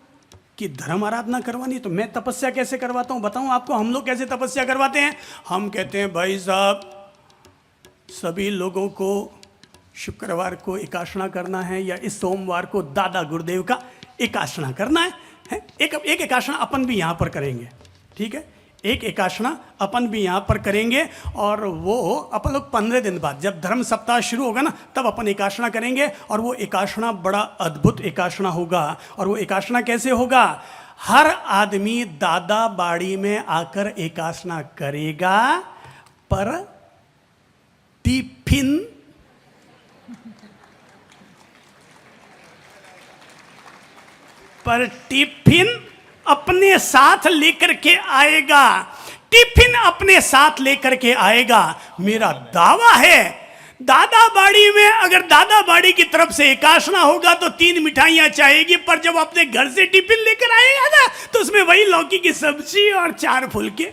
कि धर्म आराधना करवानी, तो मैं तपस्या कैसे करवाता हूं बताऊं आपको। हम लोग कैसे तपस्या करवाते हैं? हम कहते हैं भाई साहब सभी लोगों को शुक्रवार को एकाशना करना है, या इस सोमवार को दादा गुरुदेव का एकाशना करना है। एक एकाशना अपन भी यहाँ पर करेंगे, ठीक है? एक एकाशना अपन भी यहाँ पर करेंगे, और वो अपन लोग 15 दिन बाद जब धर्म सप्ताह शुरू होगा ना, तब अपन एकाशना करेंगे। और वो एकाशना बड़ा अद्भुत एकाशना होगा। और वो एकाशना कैसे होगा? हर आदमी दादा बाड़ी में आकर एकाशना करेगा, पर टिफिन अपने साथ लेकर के आएगा, टिफिन अपने साथ लेकर के आएगा। मेरा दावा है दादा बाड़ी में, अगर दादा बाड़ी की तरफ से एकाशना होगा तो 3 मिठाइयां चाहेगी, पर जब अपने घर से टिफिन लेकर आएगा ना, तो उसमें वही लौकी की सब्जी और 4 फुलके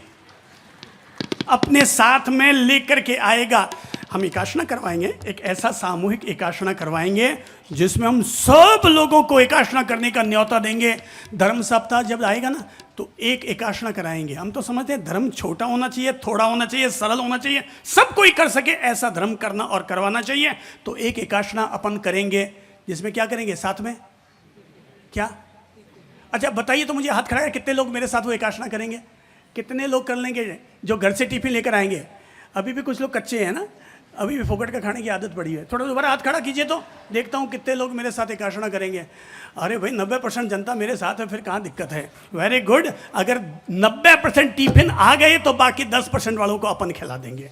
अपने साथ में लेकर के आएगा। हम एकाशना करवाएंगे, एक ऐसा सामूहिक एकाशना करवाएंगे जिसमें हम सब लोगों को एकाशना करने का न्योता देंगे। धर्म सप्ताह जब आएगा ना, तो एक एकाशना कराएंगे। हम तो समझते हैं धर्म छोटा होना चाहिए, थोड़ा होना चाहिए, सरल होना चाहिए, सब कोई कर सके ऐसा धर्म करना और करवाना चाहिए। तो एक एकाशना अपन करेंगे, जिसमें क्या करेंगे साथ में? क्या? अच्छा बताइए तो मुझे, हाथ खड़ा है, कितने लोग मेरे साथ वो एकाशना करेंगे? कितने लोग कर लेंगे जो घर से टिफिन लेकर आएंगे? अभी भी कुछ लोग कच्चे हैं ना, अभी भी फोकट का खाने की आदत पड़ी है। थोड़ा दोबारा हाथ खड़ा कीजिए तो देखता हूँ कितने लोग मेरे साथ एकाशना करेंगे। अरे भाई 90% जनता मेरे साथ है, फिर कहाँ दिक्कत है? Very good. अगर 90% टिफिन आ गए तो बाकी 10% वालों को अपन खिला देंगे।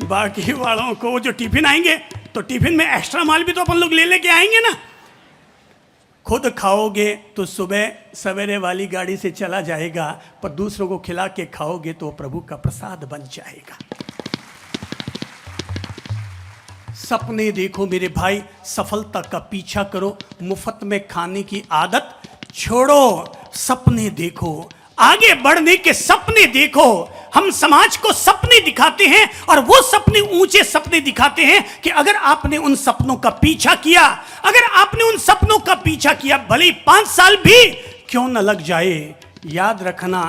बाकी वालों को जो टिफिन आएंगे, तो टिफिन में एक्स्ट्रा माल भी तो अपन लोग ले लेके आएंगे ना। खुद खाओगे तो सुबह सवेरे वाली गाड़ी से चला जाएगा, पर दूसरों को खिला के खाओगे तो प्रभु का प्रसाद बन जाएगा। सपने देखो मेरे भाई, सफलता का पीछा करो, मुफ्त में खाने की आदत छोड़ो। सपने देखो, आगे बढ़ने के सपने देखो। हम समाज को सपने दिखाते हैं, और वो सपने ऊंचे सपने दिखाते हैं कि अगर आपने उन सपनों का पीछा किया, अगर आपने उन सपनों का पीछा किया, भले 5 साल भी क्यों न लग जाए, याद रखना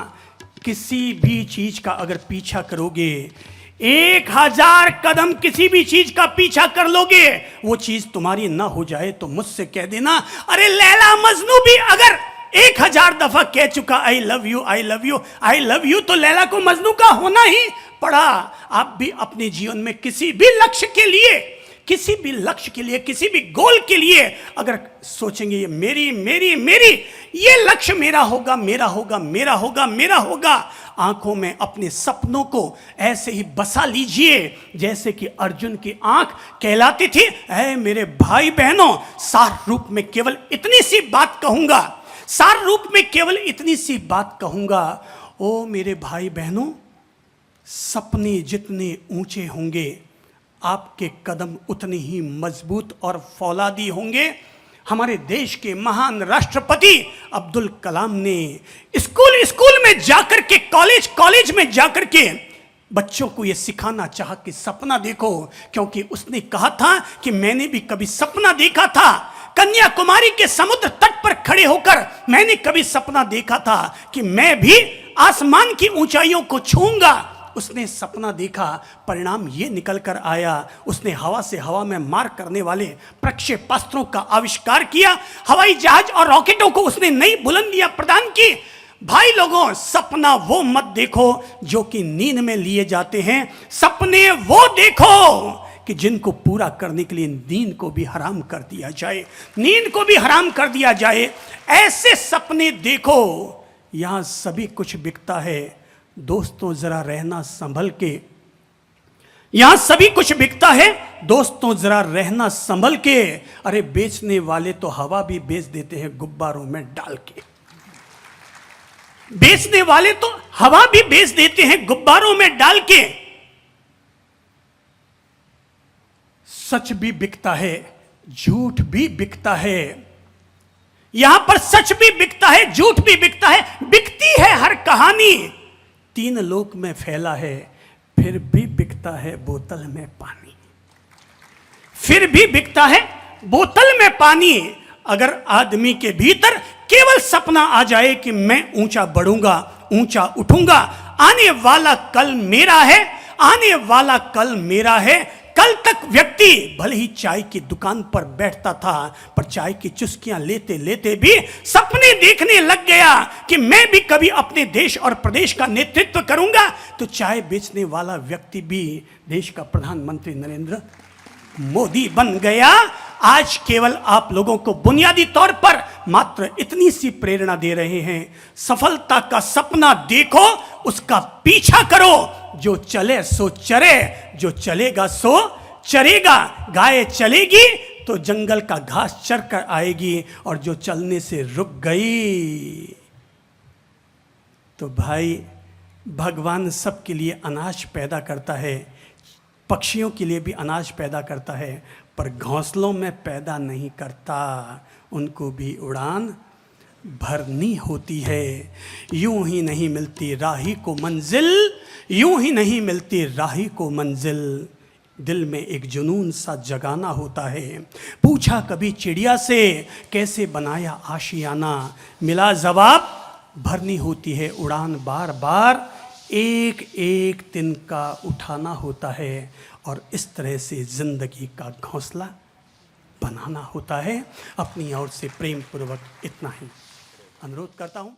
किसी भी चीज का अगर पीछा करोगे, 1000 कदम किसी भी चीज का पीछा कर लोगे, वो चीज तुम्हारी ना हो जाए तो मुझसे कह देना। अरे लैला मजनू भी अगर 1000 दफा कह चुका I love you, I love you, I love you, तो लैला को मजनू का होना ही पड़ा। आप भी अपने जीवन में किसी भी लक्ष्य के लिए, किसी भी लक्ष्य के लिए, किसी भी गोल के लिए अगर सोचेंगे ये मेरी मेरी मेरी, ये लक्ष्य मेरा होगा, मेरा होगा, मेरा होगा, मेरा होगा, आंखों में अपने सपनों को ऐसे ही बसा लीजिए जैसे कि अर्जुन की आंख कहलाती थी। ऐ मेरे भाई बहनों, सार रूप में केवल इतनी सी बात कहूंगा, सार रूप में केवल इतनी सी बात कहूंगा। ओ मेरे भाई बहनों, सपने जितने ऊंचे होंगे, आपके कदम उतने ही मजबूत और फौलादी होंगे। हमारे देश के महान राष्ट्रपति अब्दुल कलाम ने स्कूल में जाकर के, कॉलेज में जाकर के बच्चों को यह सिखाना चाहा कि सपना देखो, क्योंकि उसने कहा था कि मैंने भी कभी सपना देखा था। कन्याकुमारी के समुद्र तट पर खड़े होकर मैंने कभी सपना देखा था कि मैं भी आसमान की ऊंचाइयों को छूऊंगा। उसने सपना देखा, परिणाम ये निकल कर आया, उसने हवा से हवा में मार करने वाले प्रक्षेपास्त्रों का आविष्कार किया, हवाई जहाज और रॉकेटों को उसने नई बुलंदियां प्रदान की। भाई लोगों, सपना वो मत देखो जो कि नींद में लिए जाते हैं, सपने वो देखो कि जिनको पूरा करने के लिए नींद को भी हराम कर दिया जाए, नींद को भी हराम कर दिया जाए। ऐसे सपने देखो। यहां सभी कुछ बिकता है दोस्तों, जरा रहना संभल के। यहां सभी कुछ बिकता है दोस्तों, जरा रहना संभल के। अरे बेचने वाले तो हवा भी बेच देते हैं गुब्बारों में डाल के, बेचने वाले तो हवा भी बेच देते हैं गुब्बारों में डाल के। सच भी बिकता है, झूठ भी बिकता है। यहां पर सच भी बिकता है, झूठ भी बिकता है, बिकती है हर कहानी। 3 लोक में फैला है, फिर भी बिकता है बोतल में पानी, फिर भी बिकता है बोतल में पानी। अगर आदमी के भीतर केवल सपना आ जाए कि मैं ऊंचा बढ़ूंगा, ऊंचा उठूंगा, आने वाला कल मेरा है, आने वाला कल मेरा है। कल तक व्यक्ति भले ही चाय की दुकान पर बैठता था, पर चाय की चुस्कियां लेते लेते भी सपने देखने लग गया कि मैं भी कभी अपने देश और प्रदेश का नेतृत्व करूंगा। तो चाय बेचने वाला व्यक्ति भी देश का प्रधानमंत्री नरेंद्र मोदी बन गया। आज केवल आप लोगों को बुनियादी तौर पर मात्र इतनी सी प्रेरणा दे रहे हैं, सफलता का सपना देखो, उसका पीछा करो। जो चले सो चरे, जो चलेगा सो चरेगा। गाय चलेगी तो जंगल का घास चर कर आएगी, और जो चलने से रुक गई तो भाई भगवान सबके लिए अनाज पैदा करता है, पक्षियों के लिए भी अनाज पैदा करता है, पर घोंसलों में पैदा नहीं करता, उनको भी उड़ान भरनी होती है। यूं ही नहीं मिलती राही को मंजिल, यूं ही नहीं मिलती राही को मंजिल। दिल में एक जुनून सा जगाना होता है। पूछा कभी चिड़िया से कैसे बनाया आशियाना, मिला जवाब भरनी होती है उड़ान बार बार, एक एक तिनका उठाना होता है, और इस तरह से जिंदगी का घोंसला बनाना होता है। अपनी ओर से प्रेम पूर्वक इतना ही अनुरोध करता हूं।